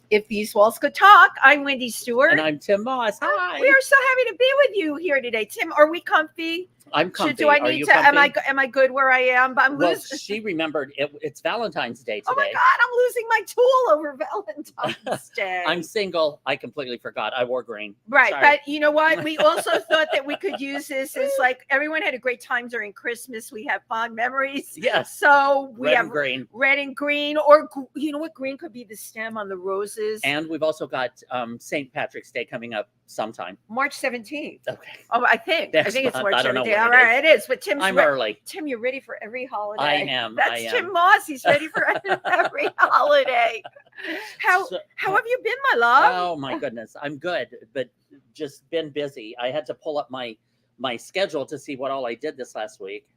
If These Walls Could Talk. I'm Wendy Stuart. And I'm Tym Moss. Hi. We are so happy to be with you here today. Tim, are we comfy? I'm comfy. Do I need to? Comfy? Am I good where I am? But I'm losing. She remembered it's Valentine's Day today. Oh my God, I'm losing my tool over Valentine's Day. I'm single. I completely forgot. I wore green. Right, Sorry. but you know what? We also thought that we could use this as like everyone had a great time during Christmas. We have fond memories. Yes. So we have red and green, or you know what? Green could be the stem on the roses. And we've also got St. Patrick's Day coming up sometime. March 17th. Okay. Oh, I think it's March 17th. All right, it is. But Tim's early. Tim, you're ready for every holiday. I am. That's Tym Moss. He's ready for every holiday. How have you been, my love? Oh my goodness, I'm good, but just been busy. I had to pull up my schedule to see what all I did this last week.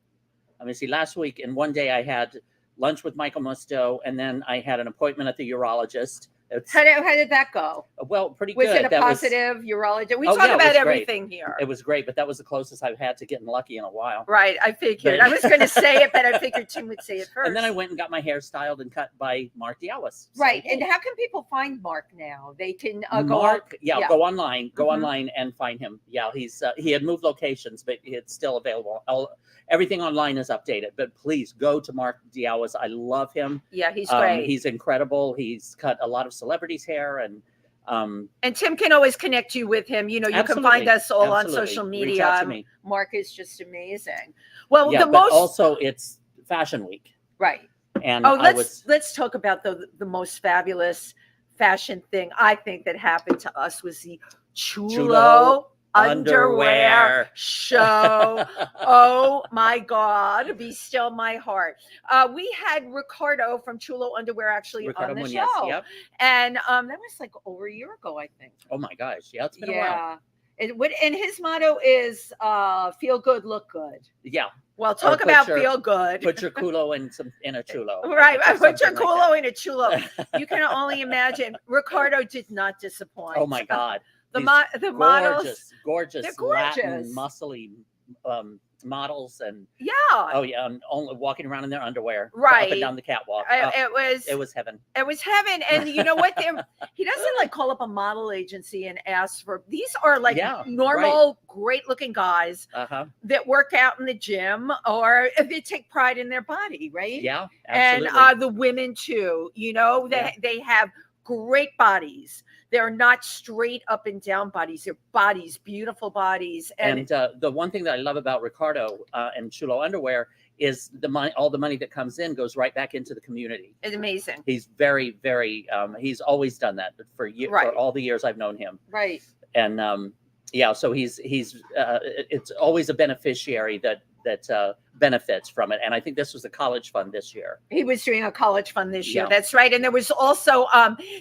I mean, see, last week in one day I had lunch with Michael Musto, and then I had an appointment at the urologist. How did that go? Well, pretty good. Was it a that positive urologist? We talk about everything here. It was great, but that was the closest I've had to getting lucky in a while. Right, I figured. I was going to say it, but I figured Tim would say it first. And then I went and got my hair styled and cut by Mark Dialis. Right, and how can people find Mark now? They can go online. Go online and find him. Yeah, he had moved locations, but it's still available. Everything online is updated, but please go to Mark Dialis. I love him. Yeah, he's great. He's incredible. He's cut a lot of celebrities' hair, and Tim can always connect you with him. You know, you can find us all on social media. Reach out to me. Mark is just amazing. Well, also it's Fashion Week, right? And let's talk about the most fabulous fashion thing I think that happened to us was the Chulo underwear show. Oh my God, be still my heart. We had Ricardo from Chulo Underwear actually on the show. Yep. And that was like over a year ago, I think. Oh my gosh. Yeah, it's been a while. And his motto is feel good, look good. Yeah. Well, talk about feel good. Put your culo in a chulo. Right. Put your culo in a chulo. You can only imagine. Ricardo did not disappoint. Oh my God. The models, gorgeous, they're gorgeous, Latin, muscly models, and only walking around in their underwear, right, up and down the catwalk. It was heaven. It was heaven, and you know what? He doesn't like call up a model agency and ask for. These are like normal, great-looking guys that work out in the gym or they take pride in their body, right? Yeah, absolutely. And the women too. You know, they have great bodies. They're not straight up and down bodies. They're bodies, beautiful bodies. And the one thing that I love about Ricardo and Chulo Underwear is all the money that comes in goes right back into the community. It's amazing. He's very, very, he's always done that for all the years I've known him. Right. And so he's it's always a beneficiary that benefits from it. And I think this was a college fund this year. He was doing a college fund this year. That's right. And there was also,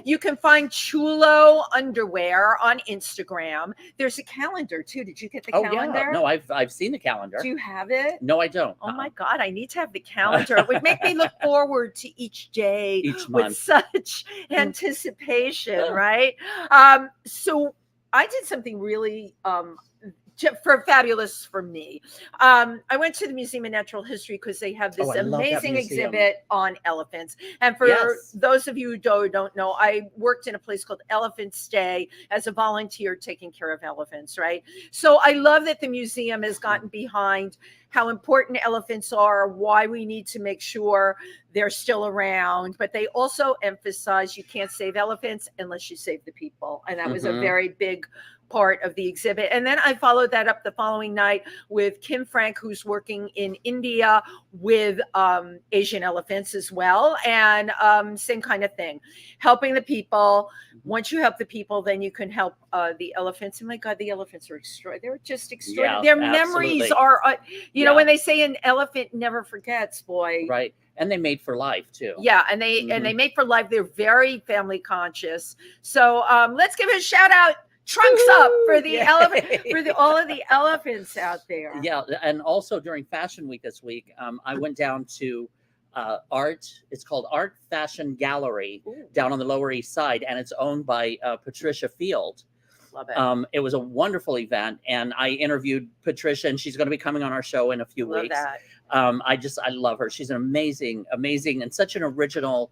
you can find Chulo Underwear on Instagram. There's a calendar too. Did you get the calendar? Yeah. No, I've seen the calendar. Do you have it? No, I don't. Oh my God, I need to have the calendar. It would make me look forward to each day each month with such anticipation, right? So I did something really fabulous for me. I went to the Museum of Natural History because they have this amazing exhibit on elephants. And for those of you who don't know, I worked in a place called Elephant Stay as a volunteer taking care of elephants, right? So I love that the museum has gotten behind how important elephants are, why we need to make sure they're still around. But they also emphasize you can't save elephants unless you save the people. And that was a very big part of the exhibit. And then I followed that up the following night with Kim Frank, who's working in India with Asian elephants as well. And same kind of thing, helping the people. Once you help the people, then you can help the elephants. And my God, the elephants are extraordinary. They're just extraordinary. Their memories are, you know, when they say an elephant never forgets, boy. Right. And they mate for life too. Yeah, and they mate for life. They're very family conscious. So let's give a shout out. Trunks up for the elephant, for all of the elephants out there. Yeah, and also during Fashion Week this week, I went down to art. It's called Art Fashion Gallery down on the Lower East Side, and it's owned by Patricia Field. Love it. It was a wonderful event, and I interviewed Patricia, and she's going to be coming on our show in a few weeks. That. I love her. She's an amazing, and such an original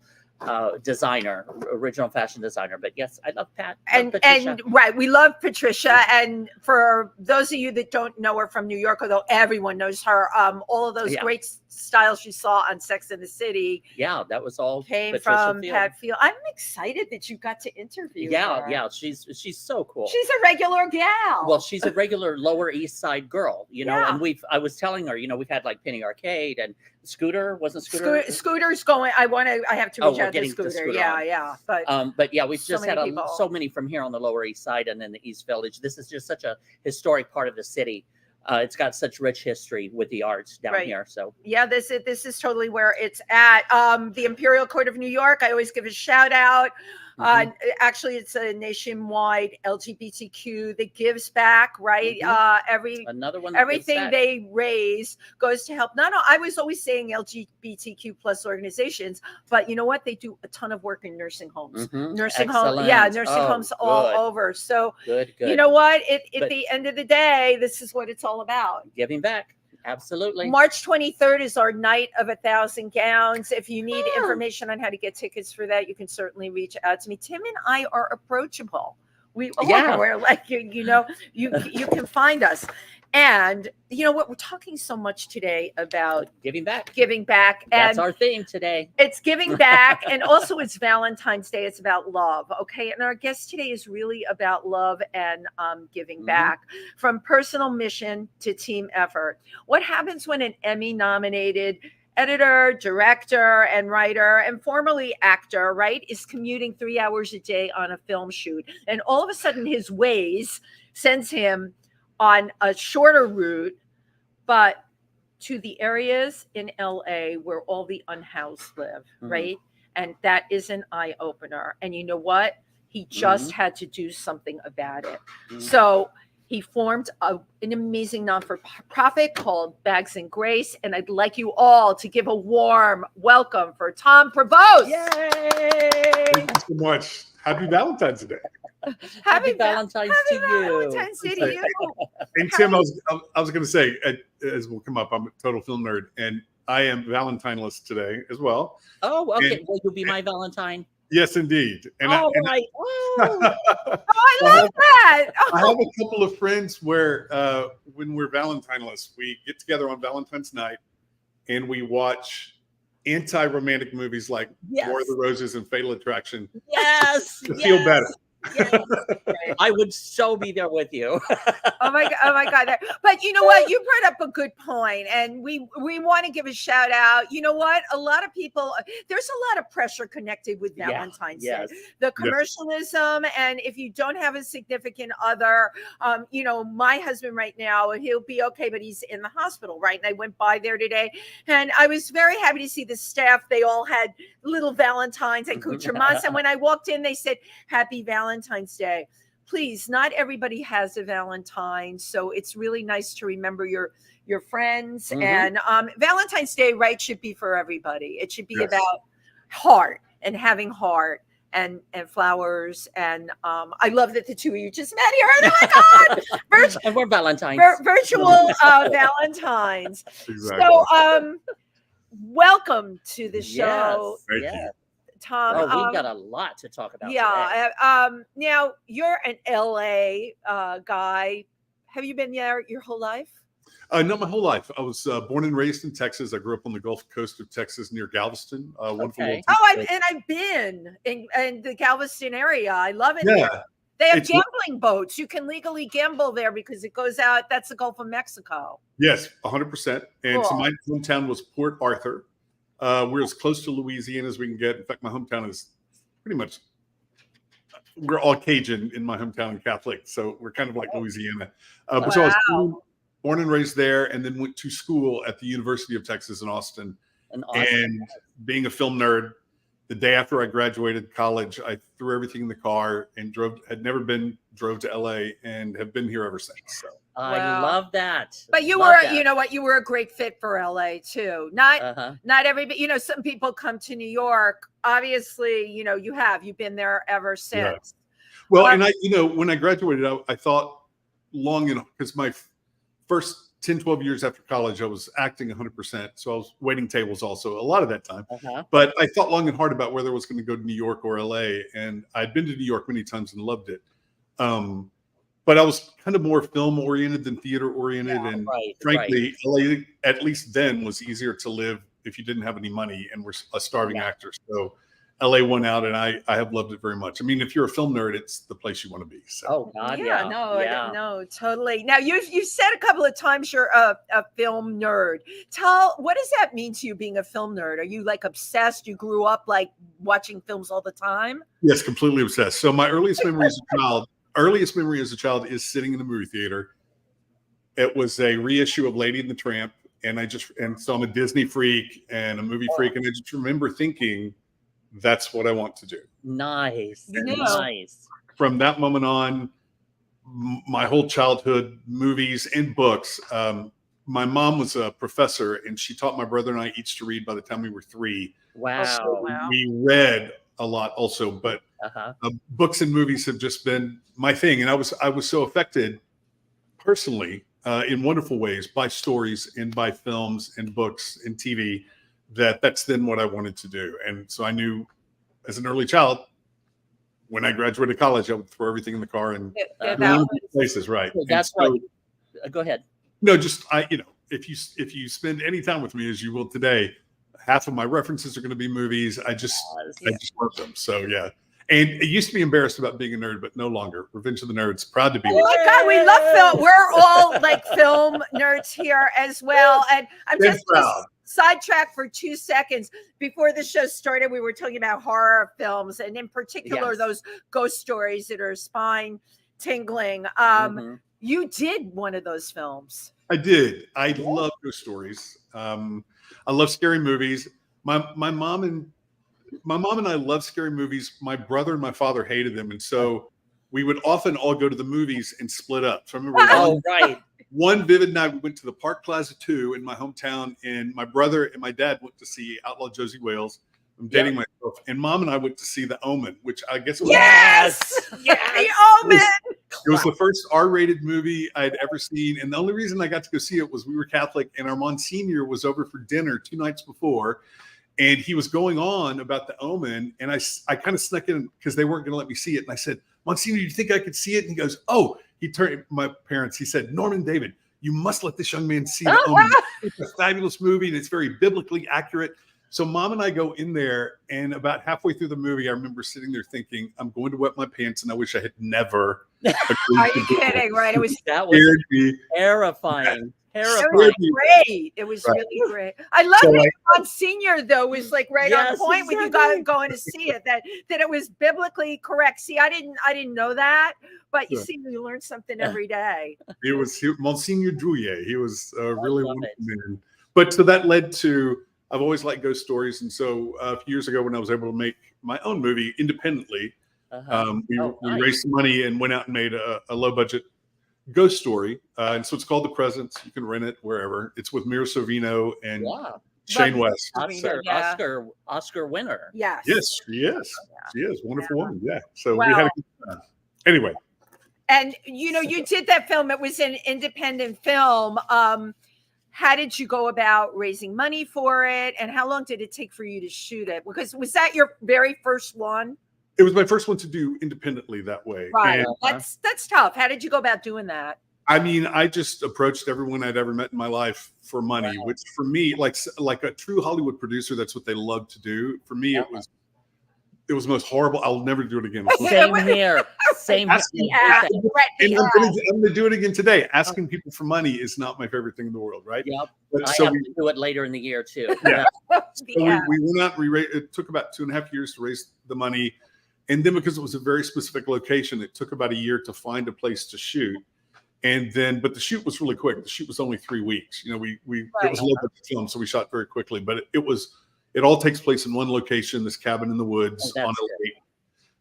designer, original fashion designer. But yes, I love Pat. And right, we love Patricia. And for those of you that don't know her from New York, although everyone knows her, all of those great styles you saw on Sex and the City, that was all came Patricia from Field. Pat Field. I'm excited that you got to interview her. Yeah, she's so cool. She's a regular gal. Well, she's a regular Lower East Side girl, you know. And I was telling her, you know, we've had like Penny Arcade and Scooter's going. I have to reach out to Scooter. Yeah. But yeah, we've just had so many from here on the Lower East Side and in the East Village. This is just such a historic part of the city. It's got such rich history with the arts down here. So this is totally where it's at. The Imperial Court of New York, I always give a shout out. Actually, it's a nationwide LGBTQ that gives back, right? Another one. Everything they raise goes to help. I was always saying LGBTQ plus organizations, but you know what? They do a ton of work in nursing homes. Nursing homes all over. So good. You know what? At the end of the day, this is what it's all about. Giving back. Absolutely. March 23rd is our night of 1,000 gowns. If you need information on how to get tickets for that, you can certainly reach out to me. Tim and I are approachable. We're like, you know, you can find us. And you know what? We're talking so much today about giving back. That's our theme today. It's giving back. And also it's Valentine's Day. It's about love. Okay. And our guest today is really about love and giving back, from personal mission to team effort. What happens when an Emmy nominated editor, director, and writer, and formerly actor, right, is commuting 3 hours a day on a film shoot, and all of a sudden his Waze sends him on a shorter route, but to the areas in LA where all the unhoused live, right? And that is an eye opener. And you know what? He just had to do something about it. So he formed an amazing non-for-profit called Bags and Grace. And I'd like you all to give a warm welcome for Tom Provost. Yay! Thank you so much. Happy Valentine's Day. Happy Valentine's to you. Valentine's Day to you. And Tim, I was going to say, as will come up, I'm a total film nerd, and I am Valentineless today as well. Oh, okay. Will you be my Valentine? Yes, indeed. And I love that. I have a couple of friends where when we're Valentineless, we get together on Valentine's night and we watch anti-romantic movies like War of the Roses and Fatal Attraction. Yes. To feel better. Yes. I would so be there with you. Oh my God. But you know what? You brought up a good point, and we want to give a shout out. You know what? A lot of people, there's a lot of pressure connected with Valentine's Day. The commercialism, and if you don't have a significant other, you know, my husband right now, he'll be okay, but he's in the hospital, right? And I went by there today, and I was very happy to see the staff. They all had little Valentines and accoutrements, and when I walked in, they said, "Happy Valentine's Day." Please, not everybody has a Valentine, so it's really nice to remember your friends. And Valentine's Day, right, should be for everybody. It should be about heart and having heart and flowers. And I love that the two of you just met here. Oh my God! And we're Valentines. Virtual Valentines. Exactly. So, welcome to the show. Thank you. Tom, we've got a lot to talk about. Now you're an LA guy. Have you been there your whole life? Not my whole life. I was born and raised in Texas. I grew up on the Gulf Coast of Texas near Galveston. Wonderful. I've been in the Galveston area. I love it. Yeah. They have gambling boats. You can legally gamble there because it goes out. That's the Gulf of Mexico. Yes, 100%. And so my hometown was Port Arthur. We're as close to Louisiana as we can get. In fact, my hometown is pretty much, we're all Cajun in my hometown and Catholic. So we're kind of like Louisiana. So I was born and raised there, and then went to school at the University of Texas in Austin. And being a film nerd, the day after I graduated college, I threw everything in the car and drove to LA and have been here ever since. So. I love that. But you know what? You were a great fit for LA too. Not everybody, you know, some people come to New York. Obviously, you know, you've been there ever since. Yeah. Well, and when I graduated, I thought long enough, because my first 10, 12 years after college, I was acting 100%. So I was waiting tables also a lot of that time. But I thought long and hard about whether I was going to go to New York or LA. And I'd been to New York many times and loved it. But I was kind of more film oriented than theater oriented. And frankly, LA, at least then, was easier to live if you didn't have any money and were a starving actor. So LA won out, and I have loved it very much. I mean, if you're a film nerd, it's the place you want to be. So. Oh God, no, totally. Now you said a couple of times you're a film nerd. What does that mean to you, being a film nerd? Are you like obsessed? You grew up like watching films all the time? Yes, completely obsessed. So my earliest memory as a child is sitting in the movie theater. It was a reissue of Lady and the Tramp, and so I'm a Disney freak and a movie freak, and I just remember thinking, that's what I want to do. Nice. From that moment on, my whole childhood, movies and books. My mom was a professor, and she taught my brother and I each to read by the time we were 3. Wow. So we read a lot also, but books and movies have just been my thing. And I was so affected personally in wonderful ways by stories and by films and books and TV that's then what I wanted to do. And so I knew as an early child, when I graduated college, I would throw everything in the car and places. Right. So that's why. Go ahead. No, just if you spend any time with me, as you will today, half of my references are going to be movies. I just love them. So yeah. And it used to be embarrassed about being a nerd, but no longer. Revenge of the Nerds, proud to be. Oh my God, we love film. We're all like film nerds here as well. And I'm just sidetrack for 2 seconds. Before the show started, we were talking about horror films, and in particular, those ghost stories that are spine tingling. You did one of those films. I did. I love ghost stories. I love scary movies. My mom and I love scary movies. My brother and my father hated them, and so we would often all go to the movies and split up. So I remember one vivid night we went to the Park Plaza 2 in my hometown, and my brother and my dad went to see Outlaw Josie Wales. I'm dating myself, and Mom and I went to see The Omen, which I guess was The Omen. It was the first R-rated movie I'd ever seen, and the only reason I got to go see it was we were Catholic, and our Monsignor was over for dinner 2 nights before. And he was going on about The Omen, and I kind of snuck in because they weren't going to let me see it. And I said, Monsignor, do you think I could see it? And he goes, he turned my parents. He said, Norman David, you must let this young man see The Omen. It's a fabulous movie, and it's very biblically accurate. So Mom and I go in there, and about halfway through the movie, I remember sitting there thinking, I'm going to wet my pants, and I wish I had never. Are you kidding? Right? That was terrifying. It was great. It was really great. I love that Monsignor, though, was like on point with you guys going to see it. That it was biblically correct. See, I didn't know that, but you see, you learn something every day. It was Monsignor Drouillet. He was a really wonderful man. But so that led to, I've always liked ghost stories, and so a few years ago when I was able to make my own movie independently, we raised some money and went out and made a low budget ghost story, and so it's called The Presence. You can rent it wherever. It's with Mira Sorvino and Shane West. Oscar winner. Yes, she is. She is wonderful woman. Yeah. So we had a good time. Anyway. And you did that film. It was an independent film. How did you go about raising money for it, and how long did it take for you to shoot it? Because was that your very first one? It was my first one to do independently that way. Right. And that's tough. How did you go about doing that? I mean, I just approached everyone I'd ever met in my life for money, which for me, like a true Hollywood producer, that's what they love to do. For me, it was the most horrible. I'll never do it again. Same here. Same here. I'm going to do it again today. Asking people for money is not my favorite thing in the world, right? Yep. But I have to do it later in the year too. Yeah. So we went out. It took about 2.5 years to raise the money. And then because it was a very specific location, it took about a year to find a place to shoot. And then, but the shoot was really quick. The shoot was only 3 weeks. It was a low budget film, so we shot very quickly. But it all takes place in one location, this cabin in the woods on a lake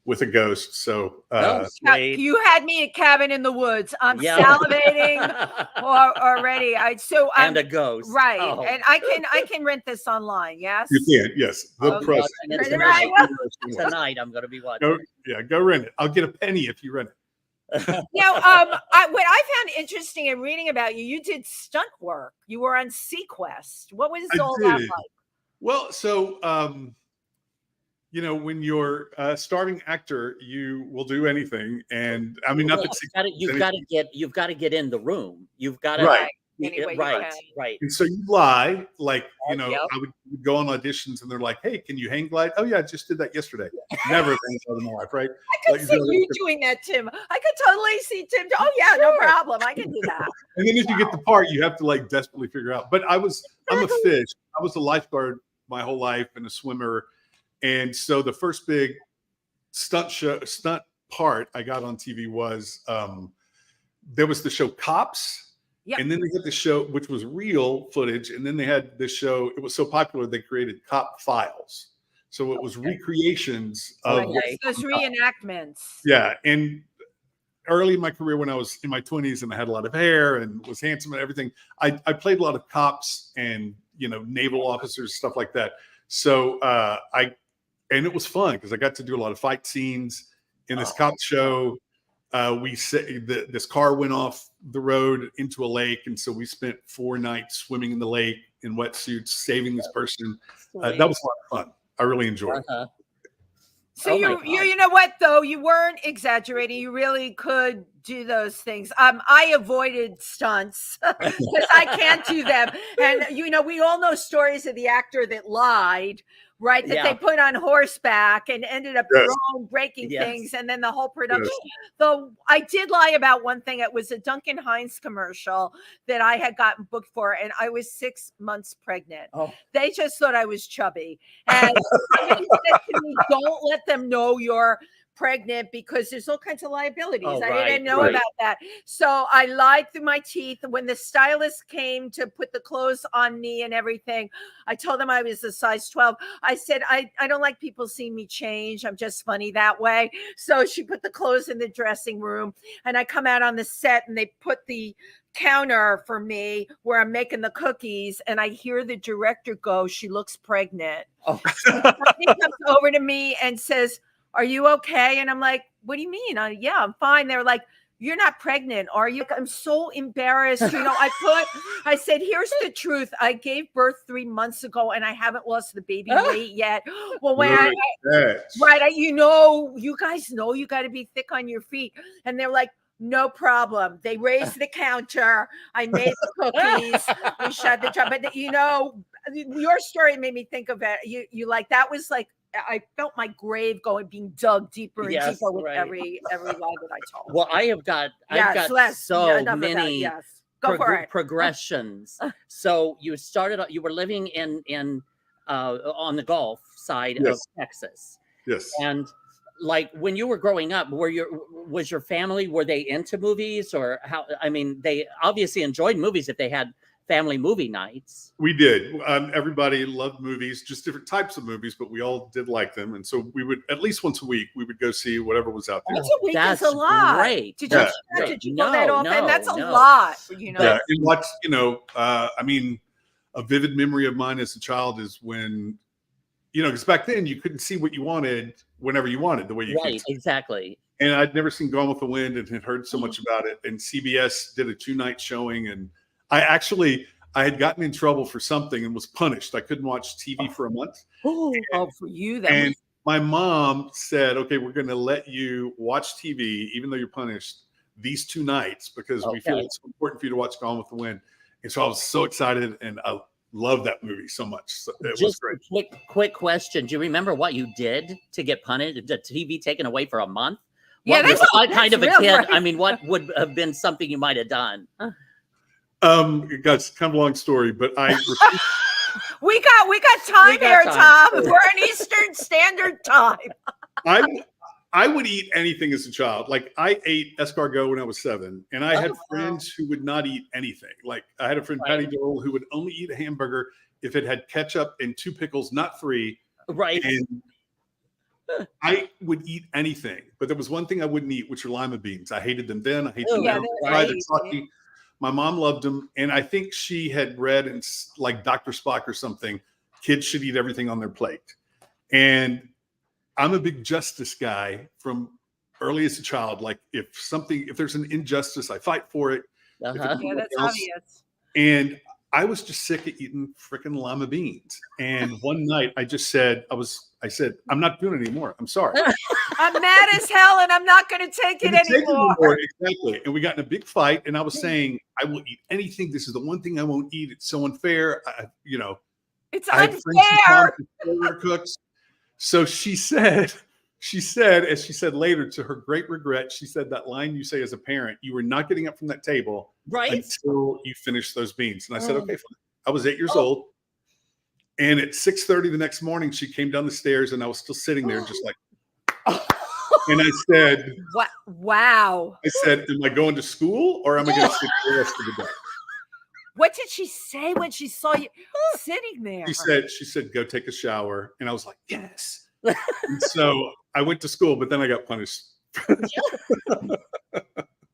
with a ghost. So you had me at Cabin in the Woods. I'm salivating already. And a ghost, right? Oh. And I can rent this online. Yes, you can. Yes, tonight I'm going to be watching. Go rent it. I'll get a penny if you rent it. What I found interesting in reading about you, you did stunt work. You were on Sequest. What was all that like? Well, so when you're a starving actor, you will do anything, and I mean, you've got to get in the room. You've got to right. Right. And so you lie, like, I would go on auditions and they're like, hey, can you hang glide? Oh yeah, I just did that yesterday. Never hang glide in my life, right? I could see you doing that, Tim. I could totally see Tim. Oh yeah, no problem. I can do that. And then if you get the part, you have to like desperately figure out. But I'm a fish. I was a lifeguard my whole life and a swimmer. And so the first big stunt part I got on TV was there was the show Cops. Yep. And then they had the show, which was real footage. And then they had this show. It was so popular, they created Cop Files. So it was recreations of those reenactments. Yeah. And early in my career, when I was in my 20s and I had a lot of hair and was handsome and everything, I played a lot of cops and, naval officers, stuff like that. So and it was fun because I got to do a lot of fight scenes in this cop show. This car went off the road into a lake, and so we spent 4 nights swimming in the lake in wetsuits, saving this person. That was a lot of fun. I really enjoyed it. So you know what though, you weren't exaggerating. You really could do those things. I avoided stunts because I can't do them. And we all know stories of the actor that lied. Right, that they put on horseback and ended up breaking things, and then the whole production. Yes. Though I did lie about one thing. It was a Duncan Hines commercial that I had gotten booked for, and I was 6 months pregnant. Oh. They just thought I was chubby, and somebody said to me, "Don't let them know you're pregnant because there's all kinds of liabilities." I didn't know about that. So I lied through my teeth. When the stylist came to put the clothes on me and everything, I told them I was a size 12. I said, I don't like people seeing me change. I'm just funny that way. So she put the clothes in the dressing room, and I come out on the set and they put the counter for me where I'm making the cookies, and I hear the director go, "She looks pregnant." Oh. So he comes over to me and says, "Are you okay?" And I'm like, "What do you mean?" "Yeah, I'm fine." They're like, "You're not pregnant, are you?" I'm so embarrassed. I said, "Here's the truth. I gave birth 3 months ago and I haven't lost the baby weight yet." Well, when you guys know you got to be thick on your feet. And they're like, "No problem." They raised the counter. I made the cookies. We shut the job. But your story made me think of it. You like, that was like, I felt my grave being dug deeper and deeper with every lie that I told. Well, I've got so many progressions. So you were living in on the Gulf side of Texas. Yes. And like when you were growing up, was your family, were they into movies, or how? I mean, they obviously enjoyed movies if they had family movie nights. We did. Everybody loved movies, just different types of movies, but we all did like them. And so we would, at least once a week, we would go see whatever was out there. Once a week is a lot. Great. Did you go that often? That's a lot. Yeah, and what's, I mean, a vivid memory of mine as a child is when, because back then you couldn't see what you wanted whenever you wanted, the way you could. Exactly. And I'd never seen Gone with the Wind and had heard so much about it. And CBS did a 2-night showing, and I had gotten in trouble for something and was punished. I couldn't watch TV for a month. For you, and my mom said, "Okay, we're going to let you watch TV, even though you're punished, these 2 nights because we feel it's important for you to watch Gone with the Wind." And so I was so excited, and I love that movie so much. So it was great. Quick question: do you remember what you did to get punished? The TV taken away for a month? That's kind of a kid. Right. I mean, what would have been something you might have done? It's kind of a long story, but we got time here, Tom. We're on Eastern Standard Time. I would eat anything as a child. Like, I ate escargot when I was 7, and I had friends who would not eat anything. Like, I had a friend, Patty Dole, who would only eat a hamburger if it had ketchup and 2 pickles, not 3. Right. And I would eat anything, but there was one thing I wouldn't eat, which were lima beans. I hated them then. I hate them now. They're salty. My mom loved them, and I think she had read in like Dr. Spock or something, kids should eat everything on their plate. And I'm a big Justice guy from early as a child, like if there's an injustice, I fight for it. Uh-huh. Yeah, that's obvious. And I was just sick of eating freaking lima beans. And one night I just said, I said, I'm not doing it anymore. I'm sorry. I'm mad as hell and I'm not going to take it anymore. Exactly. And we got in a big fight and I was saying, I will eat anything. This is the one thing I won't eat. It's so unfair. It's I unfair. Cooks. So she said, as she said later, to her great regret, she said that line you say as a parent, you were not getting up from that table until you finished those beans. And I said, okay, fine. I was 8 years old. And at 6:30 the next morning, she came down the stairs and I was still sitting there just like, and I said, wow. I said, am I going to school or am I going to sit the rest of the day? What did she say when she saw you sitting there? She said, go take a shower. And I was like, yes. And so I went to school, but then I got punished.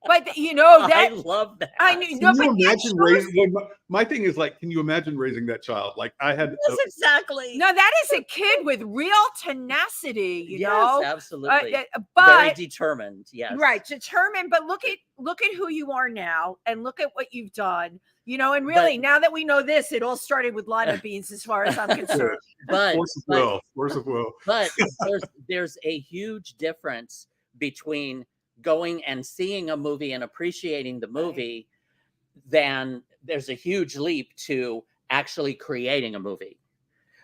But I love that. I knew. No, can you imagine raising? My thing is like, can you imagine raising that child? Like I had. Yes, exactly. No, that is a kid with real tenacity. You know, absolutely. But very determined. Yes, right, determined. But look at who you are now, and look at what you've done. And really, now that we know this, it all started with lima beans, as far as I'm concerned. Force of will. But there's a huge difference between going and seeing a movie and appreciating the movie, than there's a huge leap to actually creating a movie.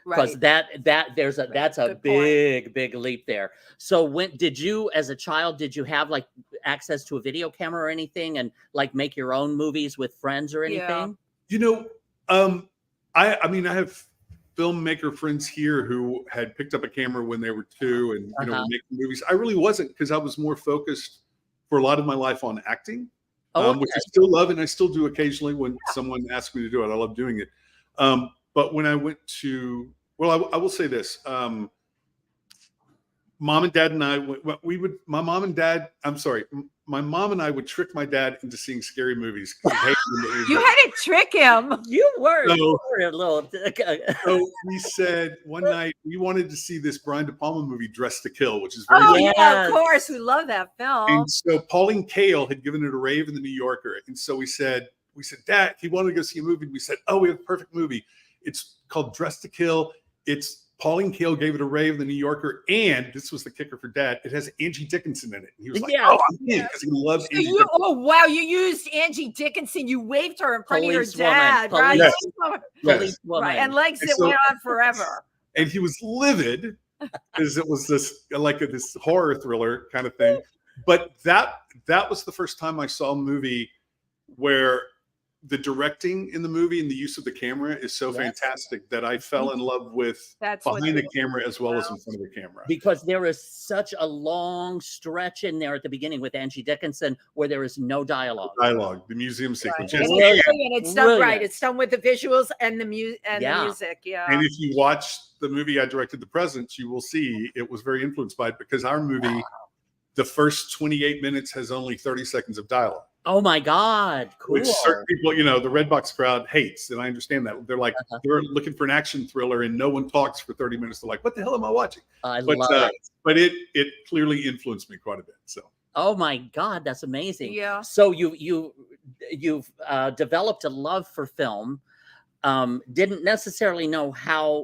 Because that's a big leap there. So when did you, as a child, did you have like access to a video camera or anything and like make your own movies with friends or anything? I mean, I have filmmaker friends here who had picked up a camera when they were 2 and were making movies. I really wasn't, because I was more focused for a lot of my life on acting, which I still love and I still do occasionally when someone asks me to do it. I love doing it. But when I went to, I will say this. Mom and dad and I, my mom and I would trick my dad into seeing scary movies. You had to trick him. You were a little. So we said one night we wanted to see this Brian De Palma movie, Dressed to Kill, which is very of course. We love that film. And so Pauline Kael had given it a rave in the New Yorker. And so we said, Dad, he wanted to go see a movie. We said, we have a perfect movie. It's called Dressed to Kill. It's Pauline Kael gave it a rave in the New Yorker, and this was the kicker for Dad. It has Angie Dickinson in it. And he was like, "I'm in," because he loves Angie Dickinson. Oh wow! You used Angie Dickinson. You waved her in front of your dad, right? Yes. Right. And legs that went on forever. And he was livid, because it was this horror thriller kind of thing. But that was the first time I saw a movie where the directing in the movie and the use of the camera is so fantastic that I fell in love with behind the camera as well as in front of the camera. Because there is such a long stretch in there at the beginning with Angie Dickinson where there is no dialogue. The museum sequence. Right. It's done right. It's done with the visuals and the music. Yeah. And if you watch the movie I directed, The Presents, you will see it was very influenced by it, because our movie, the first 28 minutes has only 30 seconds of dialogue. Oh my God. Cool. Which certain people, the Redbox crowd hates. And I understand that. They're like, they're looking for an action thriller and no one talks for 30 minutes. They're like, what the hell am I watching? I love it. But it clearly influenced me quite a bit. So. Oh my God, that's amazing. Yeah. So you've developed a love for film. Didn't necessarily know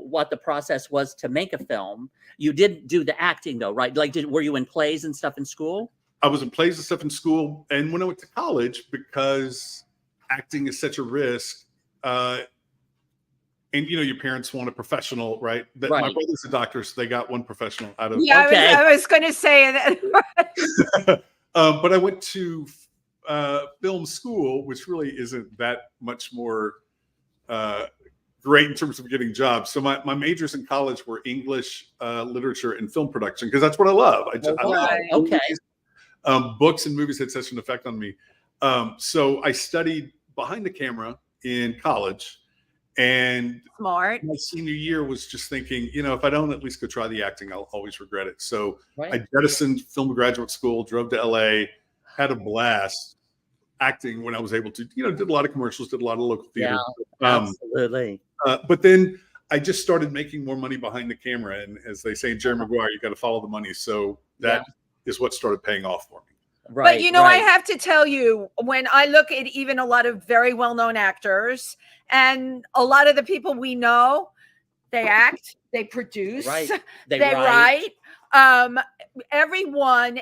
what the process was to make a film. You did do the acting though, right? Like, were you in plays and stuff in school? I was in plays and stuff in school, and when I went to college, because acting is such a risk, and your parents want a professional, right? My brother's a doctor, so they got one professional out of. Yeah, okay. I was going to say that. But I went to film school, which really isn't that much more great in terms of getting jobs. So my majors in college were English, literature, and film production, because that's what I love. I love movies. Books and movies had such an effect on me. So I studied behind the camera in college, and smart. My senior year was just thinking, if I don't at least go try the acting, I'll always regret it. So I jettisoned film graduate school, drove to LA, had a blast acting when I was able to, did a lot of commercials, did a lot of local theater. Yeah, absolutely. But then I just started making more money behind the camera. And as they say in Jerry Maguire, you got to follow the money. So that is what started paying off for me. Right, but I have to tell you, when I look at even a lot of very well-known actors and a lot of the people we know, they act, they produce, they write. Everyone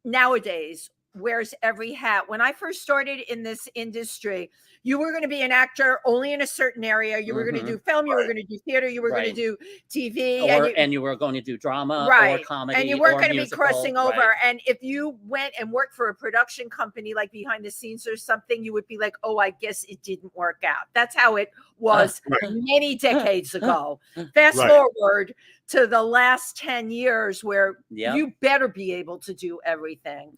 nowadays wears every hat. When I first started in this industry, you were going to be an actor only in a certain area. You were going to do film, you were going to do theater, you were going to do TV, and you were going to do drama or comedy, and you weren't going to be crossing over. And if you went and worked for a production company, like behind the scenes or something, you would be like, oh, I guess it didn't work out. That's how it was many decades ago. Fast forward to the last 10 years where you better be able to do everything.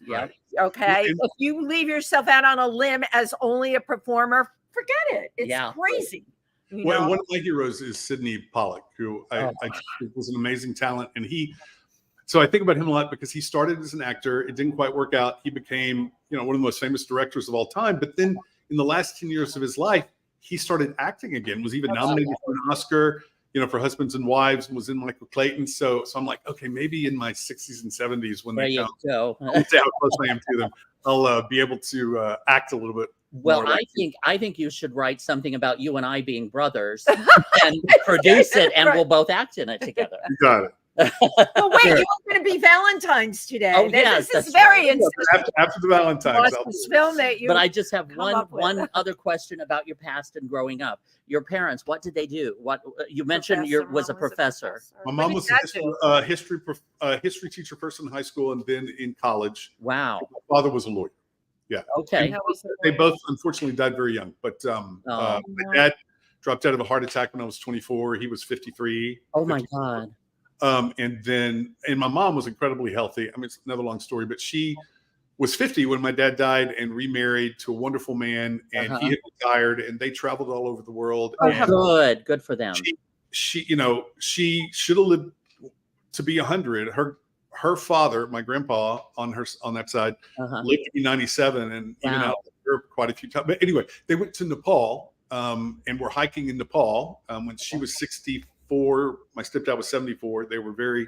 Okay. If you leave yourself out on a limb as only a performer, forget it. It's crazy. Well, one of my heroes is Sidney Pollack, who I think was an amazing talent. And so I think about him a lot because he started as an actor. It didn't quite work out. He became, one of the most famous directors of all time. But then in the last 10 years of his life, he started acting again, was even nominated for an Oscar, for Husbands and Wives, and was in Michael Clayton. So I'm like, okay, maybe in my 60s and 70s when they come, I'll see how close I am to them, I'll be able to act a little bit. Well, I think you should write something about you and I being brothers and produce it, and we'll both act in it together. You got it. Well, wait, you're going to be Valentine's today. Oh, yes, this is very after the Valentine's. Film that you but I just have one other question about your past and growing up. Your parents, what did they do? What you mentioned was a professor. My mom was a history teacher first in high school and then in college. Wow. My father was a lawyer. Yeah. Okay. They both unfortunately died very young, but my dad dropped out of a heart attack when I was 24. He was 53. Oh my God. And my mom was incredibly healthy. I mean, it's another long story, but she was 50 when my dad died and remarried to a wonderful man, and he had retired, and they traveled all over the world. Oh, good for them. She should have lived to be 100. Her father, my grandpa, on that side, lived to be 97, and even out there quite a few times. But anyway, they went to Nepal and were hiking in Nepal when she was 64. My stepdad was 74. They were very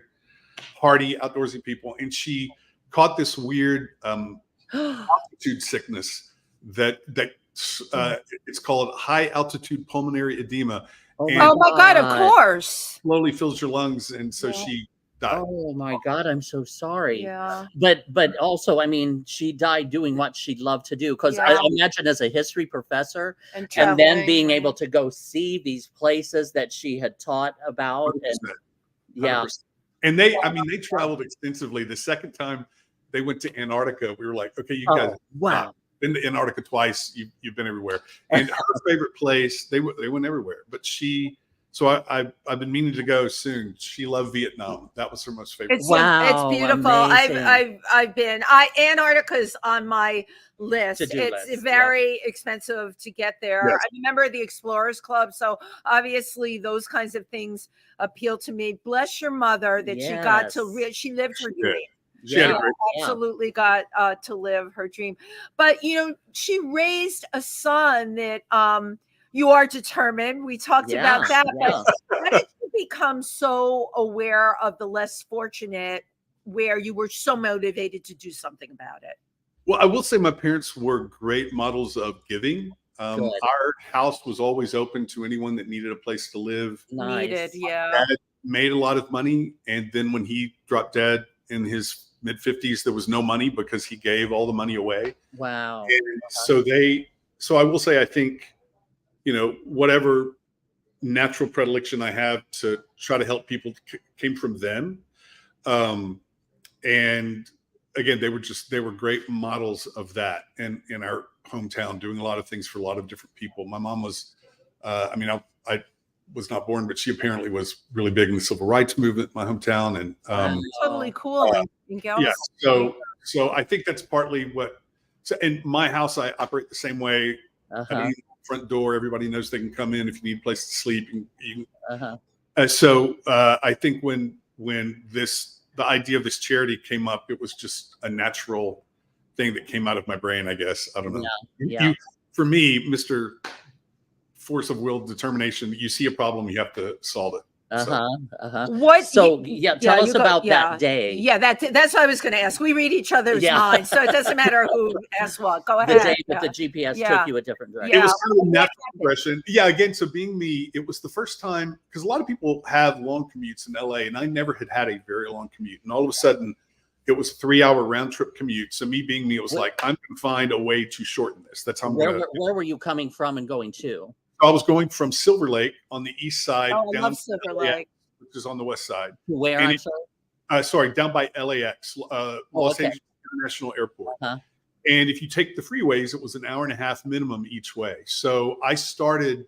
hardy, outdoorsy people, and she caught this weird altitude sickness that it's called high altitude pulmonary edema. Oh my God! Of course, slowly fills your lungs, and so she died. Oh my God, I'm so sorry. Yeah. But also, I mean, she died doing what she loved to do. Because I imagine as a history professor and then being able to go see these places that she had taught about. 100%. And they traveled extensively. The second time they went to Antarctica, we were like, okay, you guys been to Antarctica twice. You've been everywhere. And her favorite place, they went everywhere. But so I've been meaning to go soon. She loved Vietnam. That was her most favorite. It's beautiful. Amazing. I've been. Antarctica's on my list. It's very expensive to get there. Yes. I'm a member of the Explorers Club, so obviously those kinds of things appeal to me. Bless your mother that she got to. She lived her dream. She had a great absolutely got to live her dream. But she raised a son that you are determined. We talked about that. But how did you become so aware of the less fortunate, where you were so motivated to do something about it? Well, I will say my parents were great models of giving. Our house was always open to anyone that needed a place to live. Nice. Dad made a lot of money, and then when he dropped dead in his mid-50s, there was no money because he gave all the money away. Wow. And so I will say, I think, whatever natural predilection I have to try to help people came from them. And again, they were great models of that in our hometown, doing a lot of things for a lot of different people. My mom was, I was not born, but she apparently was really big in the civil rights movement in my hometown. And totally cool. So I think that's partly what. So in my house, I operate the same way. I mean, front door, everybody knows they can come in if you need a place to sleep. So I think when the idea of this charity came up, it was just a natural thing that came out of my brain, I guess. I don't know. For me, Mr. Force of will, determination, you see a problem, you have to solve it. What? So tell us about that day. Yeah, that's what I was going to ask. We read each other's minds, so it doesn't matter who asks what. Go ahead. The day that the GPS took you a different direction. It was kind of a natural progression. Yeah, again, so being me, it was the first time, because a lot of people have long commutes in LA, and I never had a very long commute. And all of a sudden, it was a 3-hour round trip commute. So me being me, it was like, I'm going to find a way to shorten this. That's how I'm going to. Where were you coming from and going to? I was going from Silver Lake on the east side down to Silver Lake, which is on the west side. Where? Down by LAX, Los Angeles International Airport. And if you take the freeways, it was an hour and a half minimum each way. So I started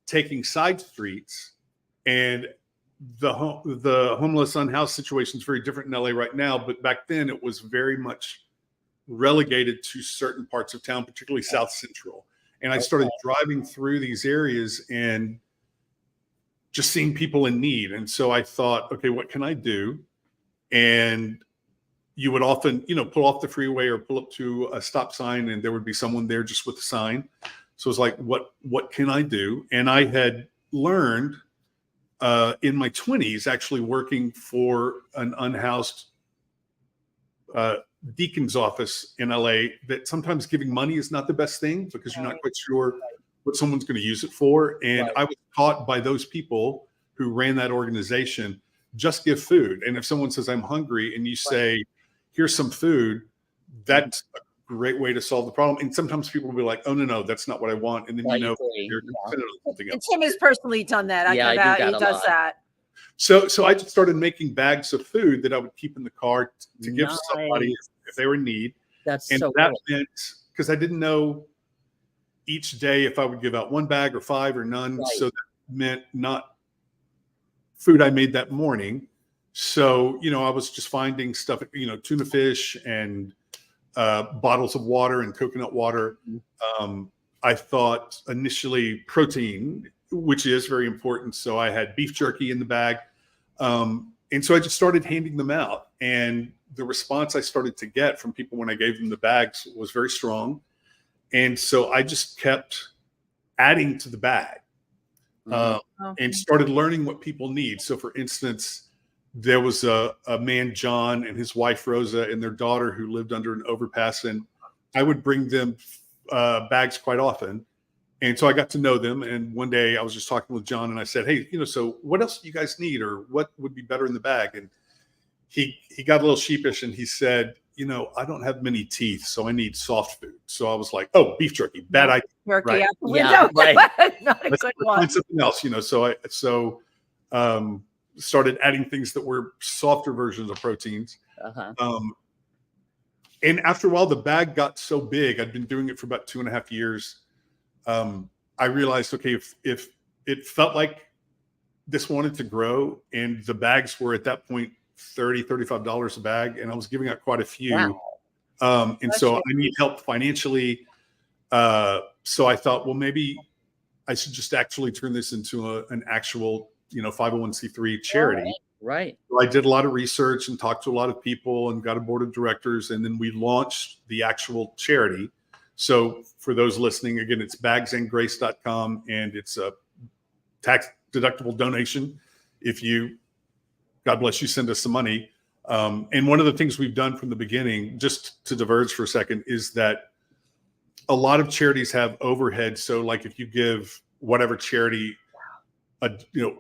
taking side streets, and the homeless unhoused situation is very different in LA right now, but back then it was very much relegated to certain parts of town, particularly South Central. And I started driving through these areas and just seeing people in need. And so I thought, okay, what can I do? And you would often, pull off the freeway or pull up to a stop sign, and there would be someone there just with a sign. So it's like, what can I do? And I had learned in my 20s, actually working for an unhoused deacon's office in LA, that sometimes giving money is not the best thing, because you're not quite sure what someone's going to use it for. And I was taught by those people who ran that organization, just give food. And if someone says, I'm hungry, and you say, here's some food, that's a great way to solve the problem. And sometimes people will be like, oh, no, that's not what I want. And then they're something else. And Tim has personally done that. He does that. So I just started making bags of food that I would keep in the car to give somebody if they were in need. That meant, because I didn't know each day if I would give out 1 bag or 5 or none. So that meant not food I made that morning. So, I was just finding stuff, tuna fish and bottles of water and coconut water. I thought initially protein, which is very important. So I had beef jerky in the bag. And so I just started handing them out. And the response I started to get from people when I gave them the bags was very strong. And so I just kept adding to the bag and started learning what people need. So for instance, there was a man, John, and his wife, Rosa, and their daughter who lived under an overpass. And I would bring them bags quite often. And so I got to know them. And one day I was just talking with John, and I said, hey, so what else do you guys need, or what would be better in the bag? And he got a little sheepish, and he said, I don't have many teeth, so I need soft food. So I was like, oh, beef jerky, bad idea. Jerky out the window. Not a good one. Find something else, So I started adding things that were softer versions of proteins. And after a while, the bag got so big. I'd been doing it for about 2.5 years. I realized, okay, if it felt like this wanted to grow, and the bags were at that point $30, $35 a bag, and I was giving out quite a few. Wow. And so I need help financially. So I thought, well, maybe I should just actually turn this into an actual, 501c3 charity. Right. So I did a lot of research and talked to a lot of people and got a board of directors, and then we launched the actual charity. So for those listening, again, it's bagsandgrace.com, and it's a tax deductible donation. If you, God bless you, send us some money. And one of the things we've done from the beginning, just to diverge for a second, is that a lot of charities have overhead. So like if you give whatever charity,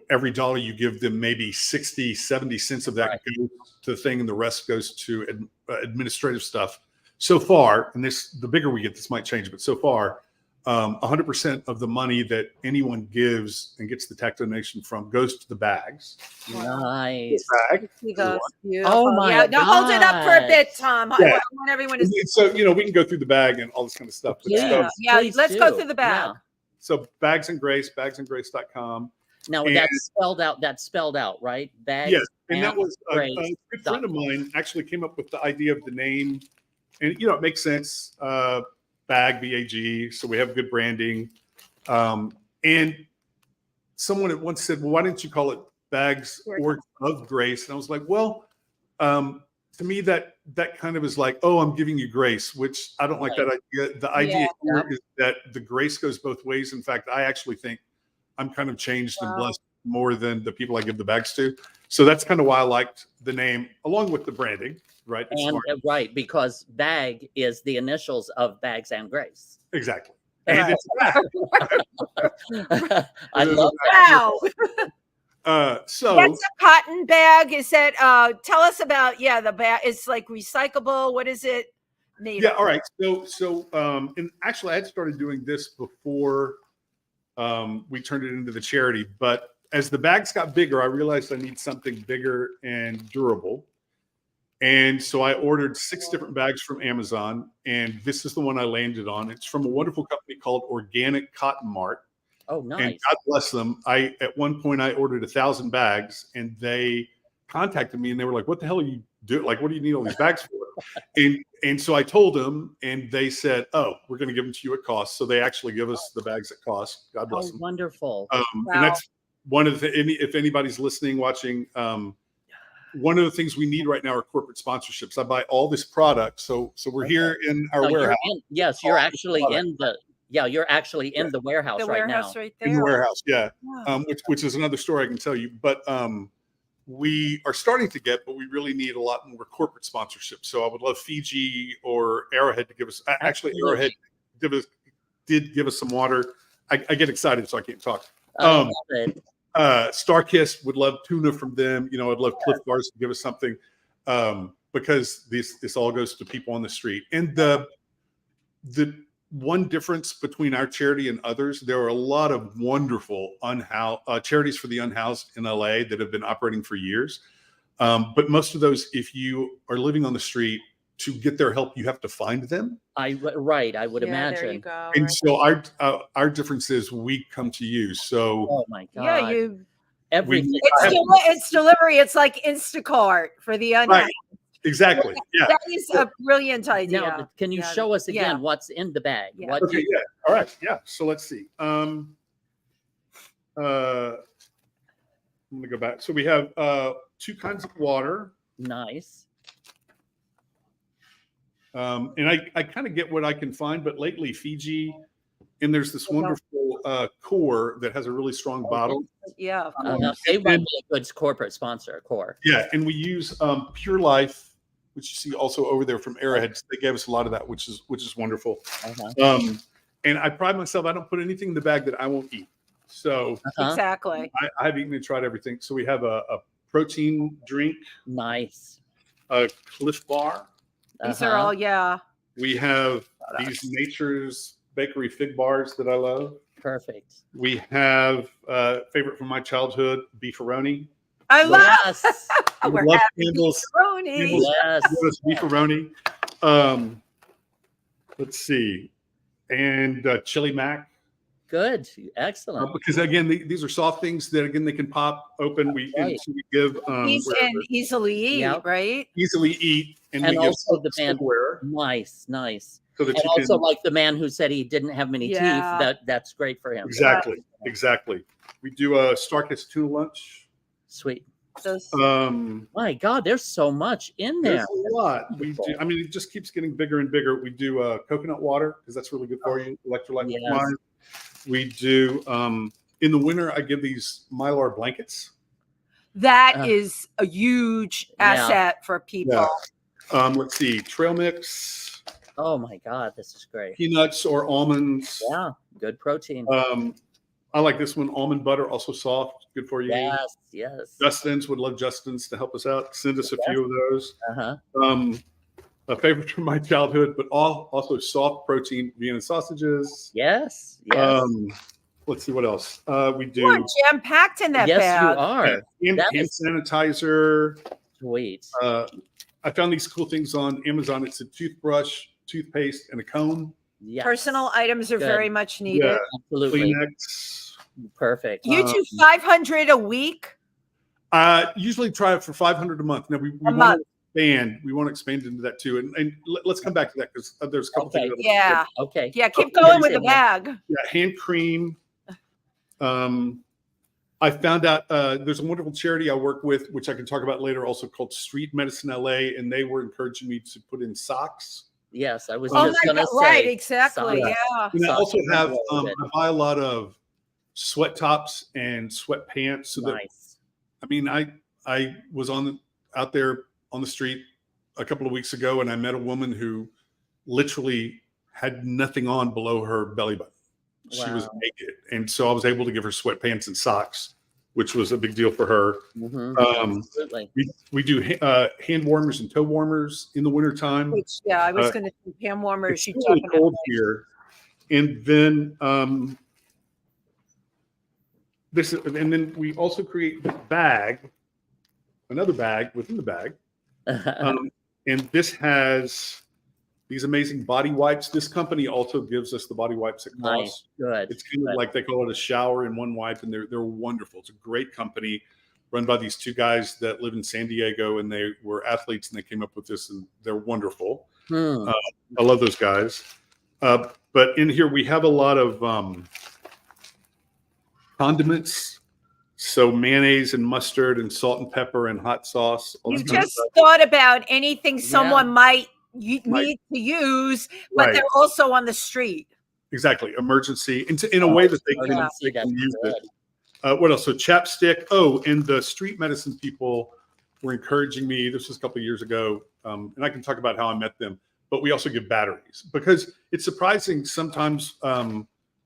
every dollar you give them, maybe 60, 70 cents of that goes to the thing, and the rest goes to administrative stuff. So far, and the bigger we get, this might change, but so far, 100% of the money that anyone gives and gets the tax donation from goes to the bags. Nice. Bag. Oh my God. Now hold it up for a bit, Tom. Yeah. I want everyone to. So, we can go through the bag and all this kind of stuff. But let's go through the bag. Yeah. So Bags and Grace, bagsandgrace.com. Now that's spelled out, right? Bags. Yes. And that was a good friend of mine actually came up with the idea of the name. And, it makes sense. Bag, BAG. So we have good branding. And someone at once said, well, why didn't you call it Bags of Grace? And I was like, well, to me, that kind of is like, oh, I'm giving you grace, which I don't like that idea. The idea here is that the grace goes both ways. In fact, I actually think I'm kind of changed and blessed more than the people I give the bags to. So that's kind of why I liked the name, along with the branding, right? It's And smart. right, because BAG is the initials of Bags and Grace. Exactly. Right. And it's I love that. Wow. So That's a cotton bag. Is that tell us about the bag. It's like recyclable. What is it made yeah, of? all right. So and actually I had started doing this before we turned it into the charity, but as the bags got bigger, I realized I need something bigger and durable. And so I ordered 6 different bags from Amazon, and this is the one I landed on. It's from a wonderful company called Organic Cotton Mart. Oh, nice. And God bless them. At one point I ordered 1,000 bags, and they contacted me and they were like, "What the hell are you doing? Like, what do you need all these bags for?" and so I told them, and they said, "Oh, we're going to give them to you at cost." So they actually give us the bags at cost. God bless them. Wonderful. Wow. And that's one of the, if anybody's listening, watching, one of the things we need right now are corporate sponsorships. I buy all this product. So we're here in our warehouse. You're actually in the, you're actually in the warehouse The right warehouse now. right there. In the warehouse, yeah. Wow. Which is another story I can tell you. But we are starting to get, but we really need a lot more corporate sponsorship. So I would love Fiji or Arrowhead to give us. Actually, Arrowhead did give us some water. I get excited, so I can't talk. I love it. Starkist would love tuna from them. You know, I'd love Cliff Bars to give us something, because this all goes to people on the street. And the one difference between our charity and others, there are a lot of wonderful charities for the unhoused in LA that have been operating for years. But most of those, if you are living on the street, to get their help, you have to find them. I would imagine. There you go. And so our difference is we come to you. So Oh my God. Yeah, Everything. it's delivery. It's like Instacart for the unhoused. Right. Exactly. Yeah. That is a brilliant idea. Now, can you show us again what's in the bag? Yeah. What Okay. Yeah. All right. Yeah. So let's see. I'm gonna go back. So we have 2 kinds of water. Nice. And I kind of get what I can find, but lately Fiji, and there's this wonderful core that has a really strong bottle. Yeah. They might be a good corporate sponsor, Core. Yeah, and we use Pure Life, which you see also over there from Arrowhead. They gave us a lot of that, which is wonderful. And I pride myself, I don't put anything in the bag that I won't eat. So Exactly. I've eaten and tried everything. So we have a protein drink, Nice. a Cliff Bar. These are all, We have these Nature's Bakery fig bars that I love. Perfect. We have favorite from my childhood, beefaroni. I love. Yes. We're love having Campbell's. beefaroni. Yes. Beefaroni. Let's see, and chili mac. Good. Excellent. Because again, these are soft things that again they can pop open. We give Easily eat, right? Easily eat, And we also give the man. silverware. Nice. So that And you also can, like the man who said he didn't have many teeth. That's great for him. Exactly. We do a Starkist tuna lunch. Sweet. My God, there's so much in there. There's a lot. We do. I mean, it just keeps getting bigger and bigger. We do coconut water because that's really good for you. Electrolyte. Yes. We do. In the winter, I give these Mylar blankets. That is a huge asset for people. Yeah. Let's see, trail mix. Oh my God, this is great. Peanuts or almonds. Yeah, good protein. I like this one. Almond butter, also soft, good for you. Yes. Justin's, would love Justin's to help us out. Send us a few of those. A favorite from my childhood, but also soft protein Vienna sausages. Yes. Let's see what else we do. You're jam-packed in that bag. Yes, you are. Hand sanitizer. Sweet. I found these cool things on Amazon. It's a toothbrush, toothpaste, and a comb. Yes. Personal items are very much needed. Yeah. Absolutely. Kleenex. Perfect. You do 500 a week? Usually try it for 500 a month. Now we want to expand. We want to expand into that too. And let's come back to that because there's a couple things. Okay. Yeah, keep going with the bag. Yeah, hand cream. I found out there's a wonderful charity I work with, which I can talk about later, also called Street Medicine LA, and they were encouraging me to put in socks. Yes, I was Oh just my going to God, say. right, exactly. Socks. Yeah. And I also have, I buy a lot of sweat tops and sweatpants. So Nice. that, I mean, I was out there on the street a couple of weeks ago, and I met a woman who literally had nothing on below her belly button. She was naked. And so I was able to give her sweatpants and socks, which was a big deal for her. Absolutely. We do hand warmers and toe warmers in the wintertime. Which, yeah, I was going to do hand warmers. It's really cold here. And then and then we also create this bag, another bag within the bag. And this has these amazing body wipes. This company also gives us the body wipes at cost. Nice. Good. It's kind of like, they call it a shower in one wipe, and they're wonderful. It's a great company run by these two guys that live in San Diego, and they were athletes, and they came up with this, and they're wonderful. I love those guys. But in here we have a lot of condiments. So mayonnaise and mustard and salt and pepper and hot sauce. You just thought about anything someone might need to use, but they're also on the street. Exactly. Emergency. In a way that they can use it. What else? So chapstick. Oh, and the street medicine people were encouraging me. This was a couple of years ago. And I can talk about how I met them. But we also give batteries, because it's surprising sometimes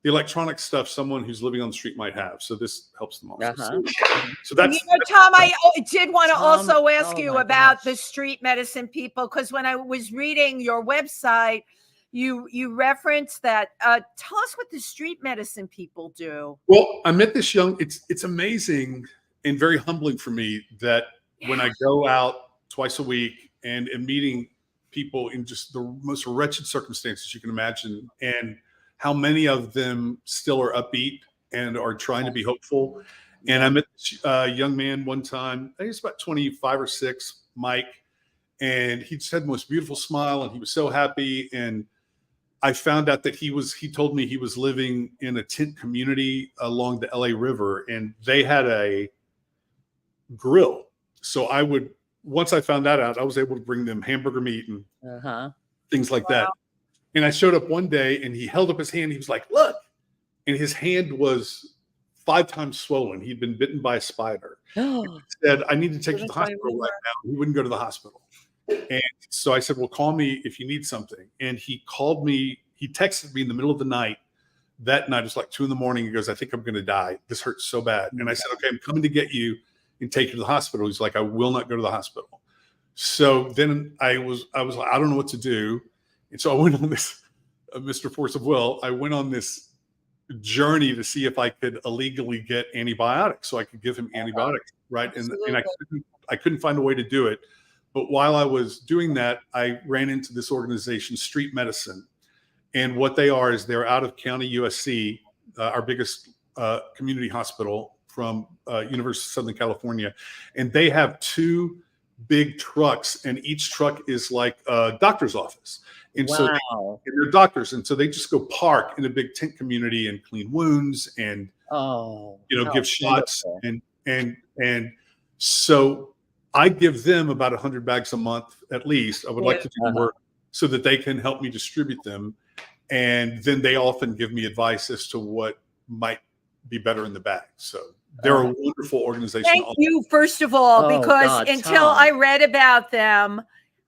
the electronic stuff someone who's living on the street might have. So this helps them also. So that's, Tom, I did want to also ask you about the street medicine people, because when I was reading your website, you referenced that. Tell us what the street medicine people do. Well, I met this it's amazing and very humbling for me that when I go out twice a week and am meeting people in just the most wretched circumstances you can imagine, and how many of them still are upbeat and are trying to be hopeful. And I met a young man one time, I think it's about 25 or 6, Mike, and he just had the most beautiful smile, and he was so happy. And I found out that he told me he was living in a tent community along the LA River, and they had a grill. So once I found that out, I was able to bring them hamburger meat and things like that. And I showed up one day, and he held up his hand. He was like, "Look," and his hand was 5 times swollen. He'd been bitten by a spider. He said, "I need to take you to the hospital right now." He wouldn't go to the hospital. And so I said, "Well, call me if you need something." And he called me. He texted me in the middle of the night. That night, it was like 2 a.m. He goes, "I think I'm going to die. This hurts so bad." And I said, "Okay, I'm coming to get you and take you to the hospital." He's like, "I will not go to the hospital." So then I was like, I don't know what to do. And so I went on this, Mr. Force of Will, I went on this journey to see if I could illegally get antibiotics, so I could give him antibiotics, right? And I couldn't find a way to do it. But while I was doing that, I ran into this organization, Street Medicine. And what they are is they're out of County USC, our biggest community hospital from University of Southern California. And they have 2 big trucks, and each truck is like a doctor's office. And so they're doctors, and so they just go park in a big tent community and clean wounds and give shots and so I give them about 100 bags a month at least. I would like to do more so that they can help me distribute them, and then they often give me advice as to what might be better in the bag. So they're a wonderful organization. Thank you, first of all, because until I read about them,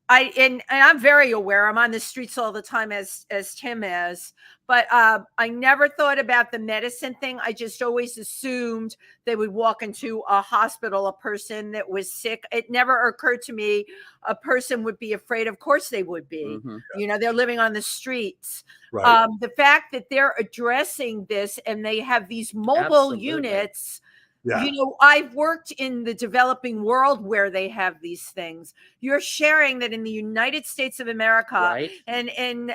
and I'm very aware. I'm on the streets all the time, as Tim is, but I never thought about the medicine thing. I just always assumed they would walk into a hospital, a person that was sick. It never occurred to me a person would be afraid. Of course they would be. You know, they're living on the streets. Right. The fact that they're addressing this and they have these mobile units. Yeah. You know, I've worked in the developing world where they have these things. You're sharing that in the United States of America and in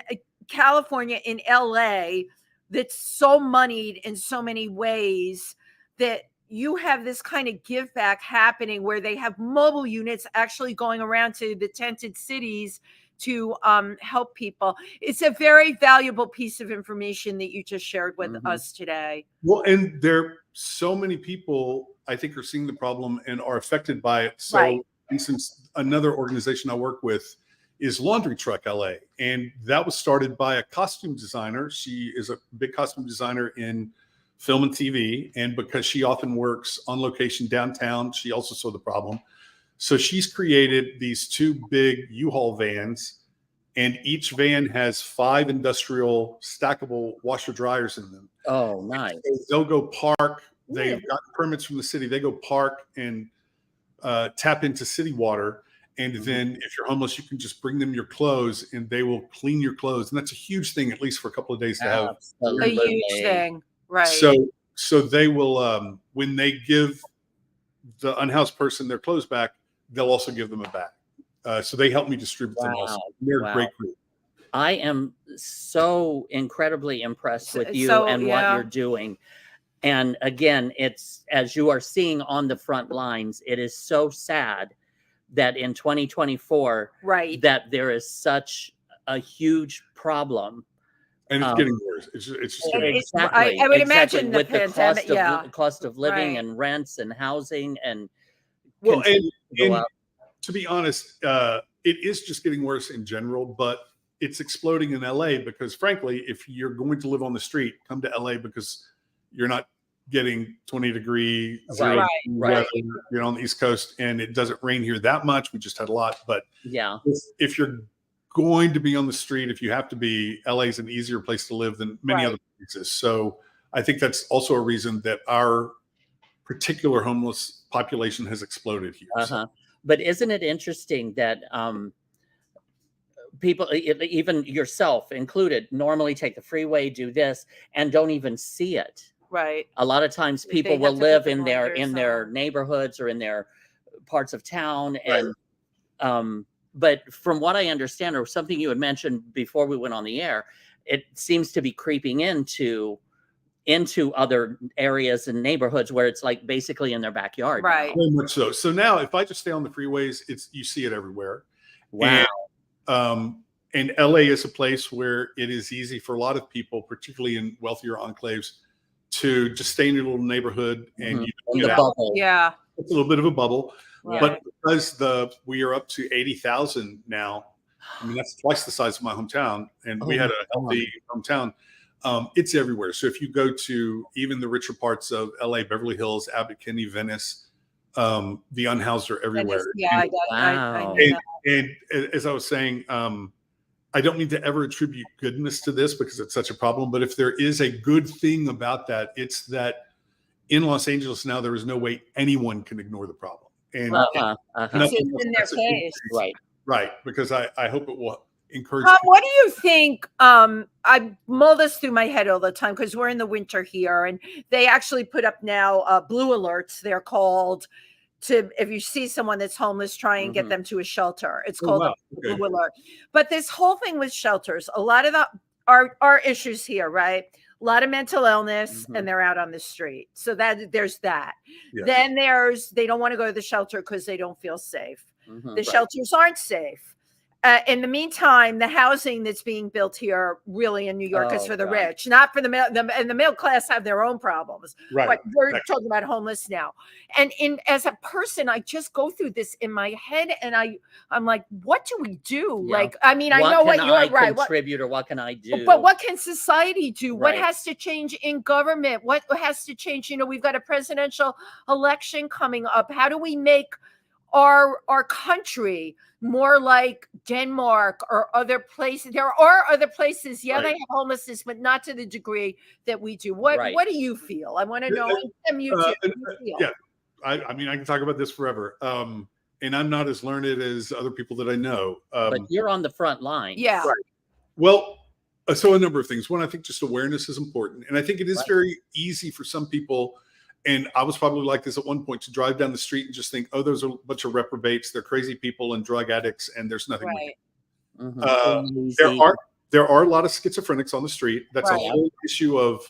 California, in LA, that's so moneyed in so many ways, that you have this kind of give back happening where they have mobile units actually going around to the tented cities to help people. It's a very valuable piece of information that you just shared with us today. Well, and so many people, I think, are seeing the problem and are affected by it. So, for instance, another organization I work with is Laundry Truck LA. And that was started by a costume designer. She is a big costume designer in film and TV. And because she often works on location downtown, she also saw the problem. So she's created these 2 big U-Haul vans, and each van has 5 industrial stackable washer dryers in them. Oh, nice. So they'll go park. They've got permits from the city. They go park and tap into city water. And then if you're homeless, you can just bring them your clothes and they will clean your clothes. And that's a huge thing, at least for a couple of days to have. A huge thing. Right. So they will, when they give the unhoused person their clothes back, they'll also give them a bag. So they help me distribute them also. They're a great group. I am so incredibly impressed with you and what you're doing. And again, it's, as you are seeing on the front lines, it is so sad that in 2024, that there is such a huge problem. And it's getting worse. It's just getting worse. Exactly. I would imagine with the pandemic, cost of living and rents and housing and and to be honest, it is just getting worse in general, but it's exploding in LA because, frankly, if you're going to live on the street, come to LA because you're not getting 20-degree zero weather, you're on the East Coast, and it doesn't rain here that much. We just had a lot, but if you're going to be on the street, if you have to be, LA is an easier place to live than many other places. So I think that's also a reason that our particular homeless population has exploded here. So. But isn't it interesting that people, even yourself included, normally take the freeway, do this, and don't even see it? Right. A lot of times people will live in their neighborhoods or in their parts of town. And but from what I understand, or something you had mentioned before we went on the air, it seems to be creeping into other areas and neighborhoods where it's like basically in their backyard. Right. Very much so. So now if I just stay on the freeways, you see it everywhere. Wow. And LA is a place where it is easy for a lot of people, particularly in wealthier enclaves, to just stay in your little neighborhood and you don't get out. Bubble. Yeah. It's a little bit of a bubble. Right. But because we are up to 80,000 now, I mean, that's twice the size of my hometown. And we had a healthy hometown. It's everywhere. So if you go to even the richer parts of LA, Beverly Hills, Abbott Kinney, Venice, the unhoused are everywhere. And as I was saying, I don't need to ever attribute goodness to this because it's such a problem. But if there is a good thing about that, it's that in Los Angeles now, there is no way anyone can ignore the problem. And it's in their face. Right. Because I hope it will encourage. What do you think? I mull this through my head all the time because we're in the winter here, and they actually put up now blue alerts. They're called to, if you see someone that's homeless, try and get them to a shelter. It's called a blue alert. But this whole thing with shelters, a lot of our issues here, right? A lot of mental illness, and they're out on the street. So there's that. Yeah. Then they don't want to go to the shelter because they don't feel safe. The shelters aren't safe. In the meantime, the housing that's being built here, really in New York, is for the rich, not for the middle class have their own problems. Right. But we're talking about homeless now. And as a person, I just go through this in my head, and I'm like, what do we do? Yeah. Like, I mean, I know what you're right. Contribute, or what can I do? But what can society do? Right. What has to change in government? What has to change? You know, we've got a presidential election coming up. How do we make our country more like Denmark or other places? There are other places, they have homelessness, but not to the degree that we do. What do you feel? I want to know. Yeah, I mean, I can talk about this forever. And I'm not as learned as other people that I know. But you're on the front line. Yeah. Right. Well, so a number of things. One, I think just awareness is important. And I think it is very easy for some people, and I was probably like this at one point, to drive down the street and just think, oh, those are a bunch of reprobates. They're crazy people and drug addicts, and there's nothing. There are a lot of schizophrenics on the street. That's a whole issue of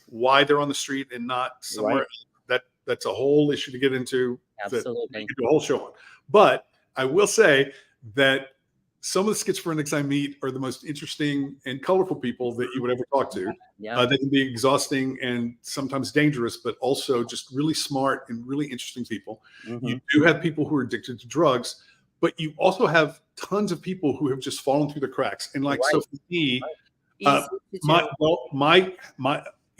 why they're on the street and not somewhere. That's a whole issue to get into. Absolutely. That we could do a whole show on. But I will say that some of the schizophrenics I meet are the most interesting and colorful people that you would ever talk to. They can be exhausting and sometimes dangerous, but also just really smart and really interesting people. You do have people who are addicted to drugs, but you also have tons of people who have just fallen through the cracks. And like, so for me,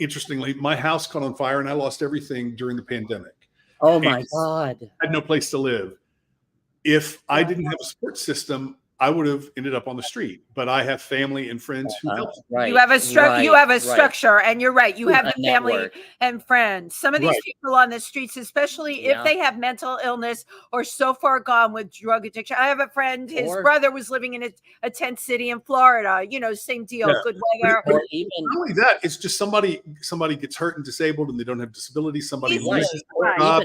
interestingly, my house caught on fire and I lost everything during the pandemic. Oh my God. I had no place to live. If I didn't have a support system, I would have ended up on the street, but I have family and friends who help. Right. You have a structure, and you're right. You have the family network. And friends. Some of these people on the streets, especially if they have mental illness or so far gone with drug addiction. I have a friend, his brother was living in a tent city in Florida, same deal, good weather. But even not only that, it's just somebody gets hurt and disabled and they don't have disability. Somebody loses their job.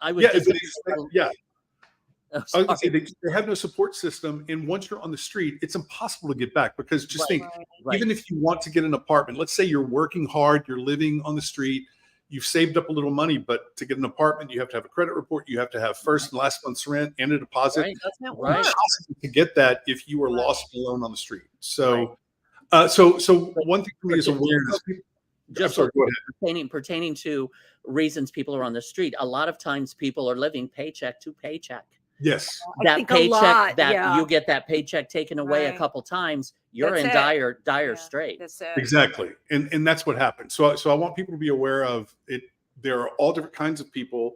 I was going to say they have no support system, and once you're on the street, it's impossible to get back because just think, even if you want to get an apartment, let's say you're working hard, you're living on the street, you've saved up a little money, but to get an apartment, you have to have a credit report, you have to have first and last month's rent and a deposit. It's impossible to get that if you are lost and alone on the street. So, so one thing for me is awareness. Just pertaining to reasons people are on the street. A lot of times people are living paycheck to paycheck. Yes. That paycheck you get that paycheck taken away a couple times, you're in dire straits. That's it. Exactly. And that's what happens. So I want people to be aware of it. There are all different kinds of people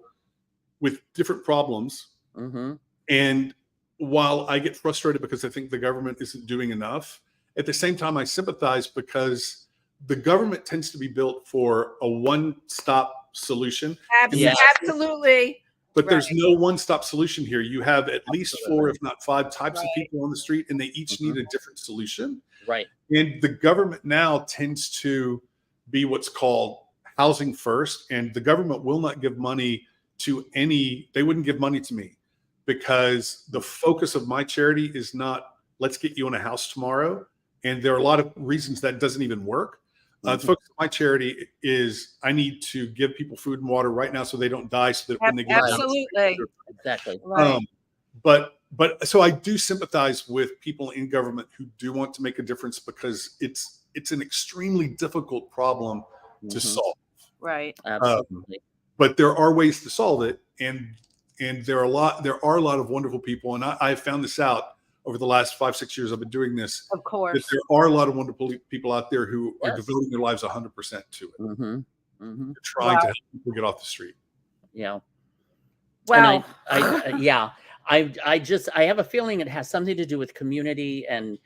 with different problems. Mm-hmm. And while I get frustrated because I think the government isn't doing enough, at the same time, I sympathize because the government tends to be built for a one-stop solution. Absolutely. But there's no one-stop solution here. You have at least 4, if not 5 types of people on the street, and they each need a different solution. Right. And the government now tends to be what's called housing first, and the government will not give money to they wouldn't give money to me because the focus of my charity is not, let's get you in a house tomorrow. And there are a lot of reasons that doesn't even work. The focus of my charity is I need to give people food and water right now so they don't die, so that when they get absolutely exactly. But so I do sympathize with people in government who do want to make a difference because it's an extremely difficult problem to solve. Right. Absolutely. But there are ways to solve it, and there are a lot of wonderful people, and I found this out over the last 5-6 years I've been doing this. Of course. That there are a lot of wonderful people out there who are devoting their lives 100% to it. Mm-hmm. Trying to help people get off the street. Yeah. Wow. I have a feeling it has something to do with community and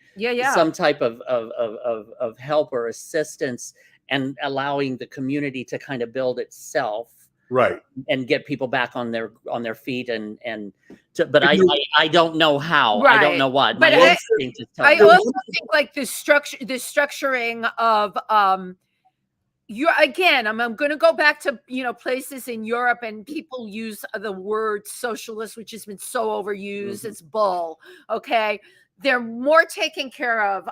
some type of help or assistance and allowing the community to kind of build itself. Right. And get people back on their feet but I don't know how. Right. I don't know what. But I also think like the structuring of I'm going to go back to places in Europe, and people use the word socialist, which has been so overused. It's bull. Okay. They're more taken care of.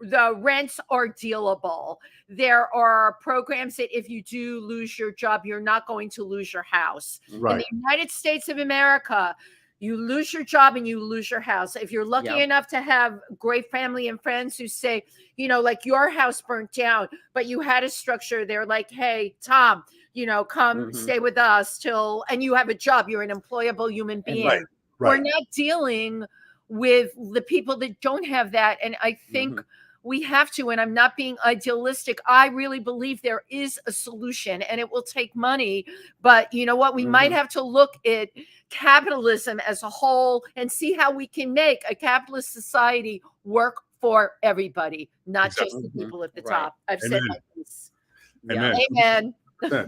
The rents are dealable. There are programs that if you do lose your job, you're not going to lose your house. Right. In the United States of America, you lose your job and you lose your house. If you're lucky enough to have great family and friends who say, like your house burnt down, but you had a structure, they're like, hey, Tom, come stay with us and you have a job. You're an employable human being. Right. We're not dealing with the people that don't have that. And I think we have to, and I'm not being idealistic. I really believe there is a solution, and it will take money. But you know what? We might have to look at capitalism as a whole and see how we can make a capitalist society work for everybody, not just the people at the top. I've said my piece. Amen. Yeah.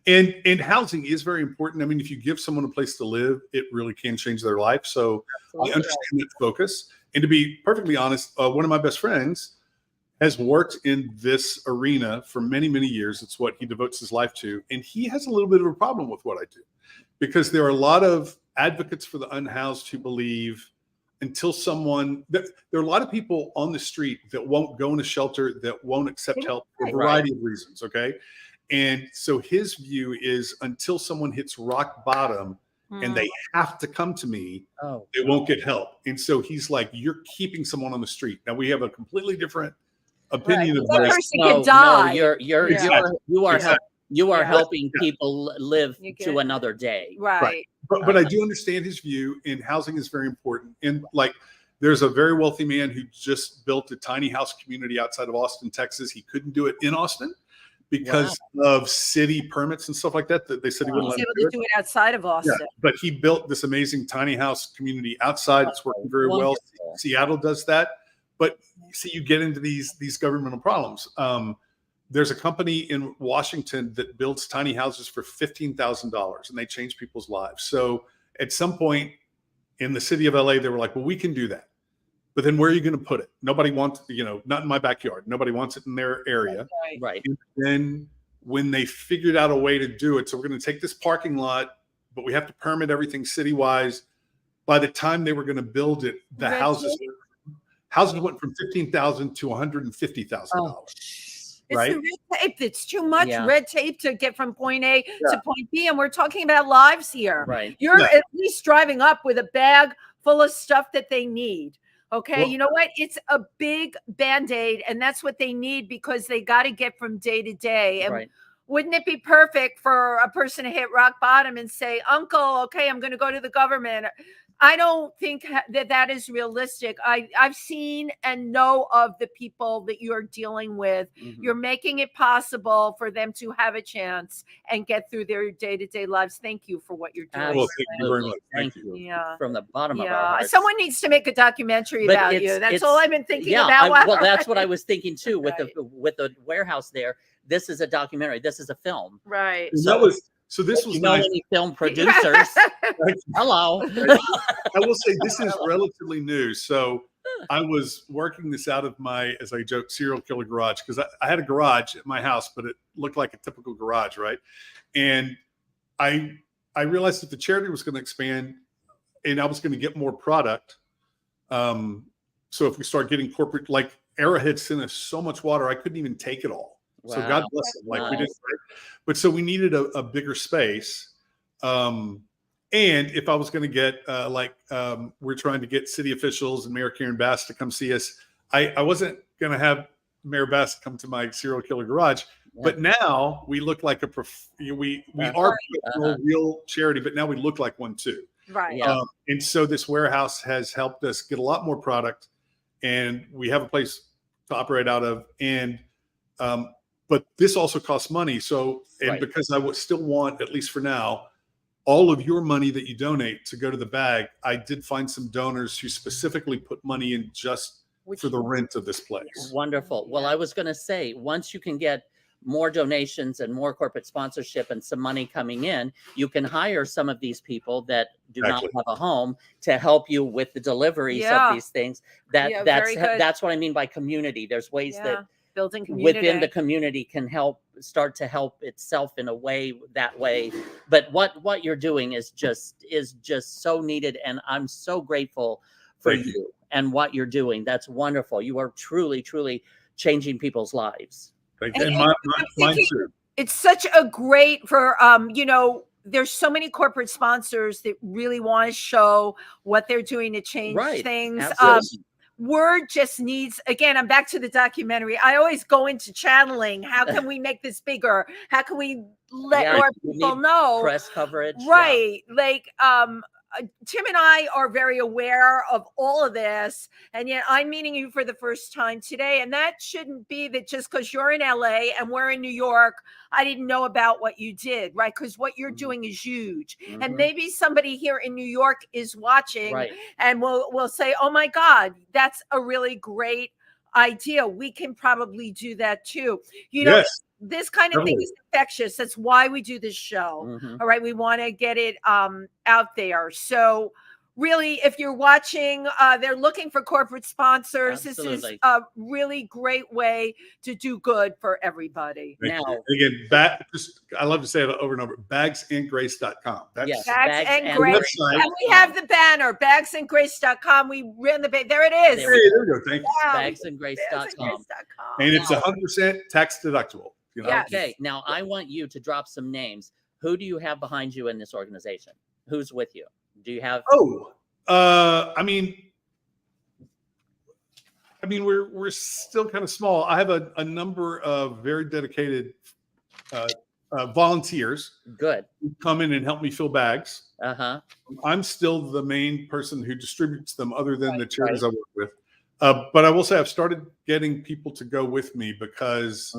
And housing is very important. I mean, if you give someone a place to live, it really can change their life. So I understand that focus. And to be perfectly honest, one of my best friends has worked in this arena for many, many years. It's what he devotes his life to. And he has a little bit of a problem with what I do because there are a lot of advocates for the unhoused who believe until there are a lot of people on the street that won't go in a shelter, that won't accept help for a variety of reasons. Okay. And so his view is until someone hits rock bottom and they have to come to me, they won't get help. And so he's like, you're keeping someone on the street. Now we have a completely different opinion of that this. person could die. You are helping people live to another day. Right. But I do understand his view, and housing is very important. And like There's a very wealthy man who just built a tiny house community outside of Austin, Texas. He couldn't do it in Austin because of city permits and stuff like that. That they said he wouldn't let him able to do it outside of Austin. Yeah, but he built this amazing tiny house community outside. It's working very well. Seattle does that. But see, you get into these governmental problems. There's a company in Washington that builds tiny houses for $15,000 and they change people's lives. So at some point in the city of LA, they were like, well, we can do that. But then where are you going to put it? Nobody wants, not in my backyard. Nobody wants it in their area. Right. And then when they figured out a way to do it, so we're going to take this parking lot, but we have to permit everything city-wise. By the time they were going to build it, the houses went from $15,000 to $150,000. Right? It's the red tape. It's too much red tape to get from point A to point B. And we're talking about lives here. Right. You're at least driving up with a bag full of stuff that they need. Okay. Well, you know what? It's a big Band-Aid, and that's what they need because they got to get from day to day. And wouldn't it be perfect for a person to hit rock bottom and say, Uncle, okay, I'm going to go to the government? I don't think that is realistic. I've seen and know of the people that you're dealing with. Mm-hmm. You're making it possible for them to have a chance and get through their day-to-day lives. Thank you for what you're doing. Well, thank you very much. Thank you. Yeah. From the bottom of our hearts. Someone needs to make a documentary about you. That's all I've been thinking about. Well, that's what I was thinking too with the warehouse there. This is a documentary. This is a film. Right. So this was nice. Any film producers. Hello. I will say this is relatively new. So I was working this out of my, as I joke, serial killer garage, because I had a garage at my house, but it looked like a typical garage, right? And I realized that the charity was going to expand and I was going to get more product. So if we start getting corporate, like Arrowhead sent us so much water, I couldn't even take it all. Wow. So God bless them. Like we didn't, right? But so we needed a bigger space. And if I was going to get we're trying to get city officials and Mayor Karen Bass to come see us, I wasn't going to have Mayor Bass come to my serial killer garage. Yeah. But now we look like we are a real charity, but now we look like one too. Right. And so this warehouse has helped us get a lot more product, and we have a place to operate out of. And but this also costs money. So, and because I would still want, at least for now, all of your money that you donate to go to the bag, I did find some donors who specifically put money in just for the rent of this place. Wonderful. Well, I was going to say, once you can get more donations and more corporate sponsorship and some money coming in, you can hire some of these people that do not have a home to help you with the deliveries of these things. That's what I mean by community. There's ways that building community within the community can start to help itself in a way that way. But what you're doing is just so needed, and I'm so grateful for you and what you're doing. That's wonderful. You are truly changing people's lives. Thank you. And mine too. It's such a great for there's so many corporate sponsors that really want to show what they're doing to change things. Word just needs, again, I'm back to the documentary. I always go into channeling. How can we make this bigger? How can we let more people know? Press coverage. Right. Like, Tim and I are very aware of all of this, and yet I'm meeting you for the first time today. And that shouldn't be that just because you're in LA and we're in New York, I didn't know about what you did, right? Because what you're doing is huge. Mm-hmm. And maybe somebody here in New York is watching and will say, oh my God, that's a really great idea. We can probably do that too. This kind of thing is infectious. That's why we do this show. Mm-hmm. All right. We want to get it out there. So really, if you're watching, they're looking for corporate sponsors. Absolutely. This is a really great way to do good for everybody. Again, I love to say it over and over, bagsandgrace.com. That's Bags and Grace. And we have the banner, bagsandgrace.com. We ran the there it is. There we go. Thank you. Bagsandgrace.com. And it's 100% tax deductible. Okay. Now I want you to drop some names. Who do you have behind you in this organization? Who's with you? Do you have? I mean, we're still kind of small. I have a number of very dedicated volunteers. Good. Who come in and help me fill bags. I'm still the main person who distributes them, other than the charities I work with. But I will say I've started getting people to go with me, because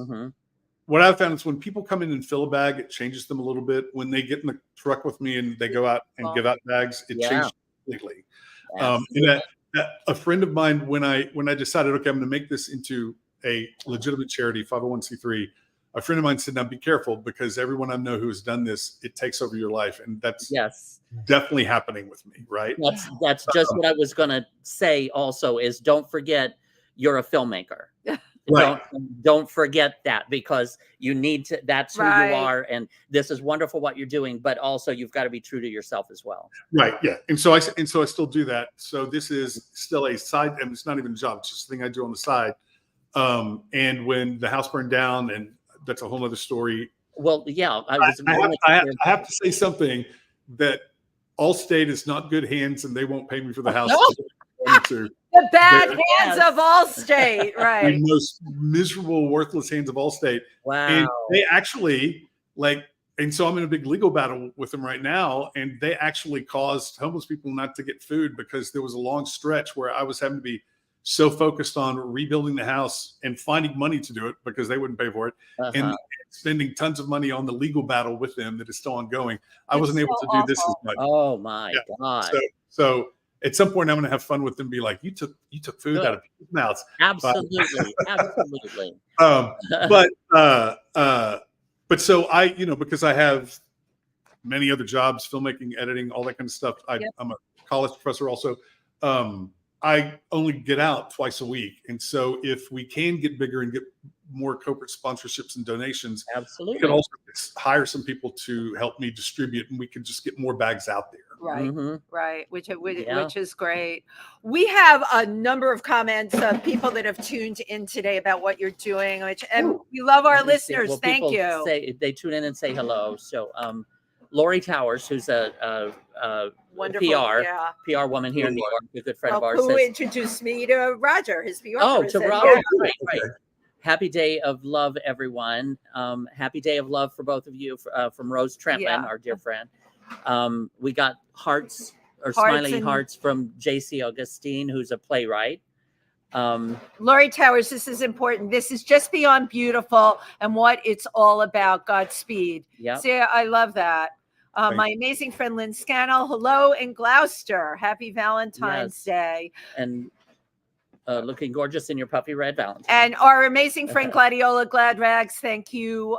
what I've found is when people come in and fill a bag, it changes them a little bit. When they get in the truck with me and they go out and give out bags, it changes completely. And a friend of mine, when I decided, okay, I'm going to make this into a legitimate charity, 501c3, a friend of mine said, now be careful, because everyone I know who has done this, it takes over your life. And that's definitely happening with me, right? That's just what I was going to say also, is don't forget you're a filmmaker. Right. Don't forget that, because you need to, that's who you are. And this is wonderful what you're doing, but also you've got to be true to yourself as well. Right. Yeah. And so I still do that. So this is still a side, and it's not even a job. It's just a thing I do on the side. And when the house burned down, and that's a whole other story. Well, yeah, I have to say something, that Allstate is not good hands, and they won't pay me for the house. The bad hands of Allstate, right? The most miserable, worthless hands of Allstate. Wow. And they actually and so I'm in a big legal battle with them right now, and they actually caused homeless people not to get food, because there was a long stretch where I was having to be so focused on rebuilding the house and finding money to do it, because they wouldn't pay for it, and spending tons of money on the legal battle with them that is still ongoing. I wasn't able to do this as much. Oh my God. So at some point, I'm going to have fun with them. Be like, you took food out of people's mouths. Absolutely, absolutely. But so I, because I have many other jobs, filmmaking, editing, all that kind of stuff. I'm a college professor also. I only get out twice a week, and so if we can get bigger and get more corporate sponsorships and donations, absolutely, we can also hire some people to help me distribute, and we can just get more bags out there. Right, which is great. We have a number of comments of people that have tuned in today about what you're doing, and we love our listeners. Well, thank you. They tune in and say hello. So, Lori Towers, who's a wonderful PR woman here in New York, a good friend of ours, who introduced me to Roger, his PR person. To Roger, right. Happy Day of Love, everyone. Happy Day of Love for both of you, from Rose Trentman, our dear friend. We got hearts or smiley hearts from JC Augustine, who's a playwright. Lori Towers, this is important. This is just beyond beautiful and what it's all about. Godspeed. Yeah. See, I love that. My amazing friend Lynn Scannell, hello in Gloucester. Happy Valentine's Day. And looking gorgeous in your puppy red Valentine. And our amazing friend Gladiola Gladrags, thank you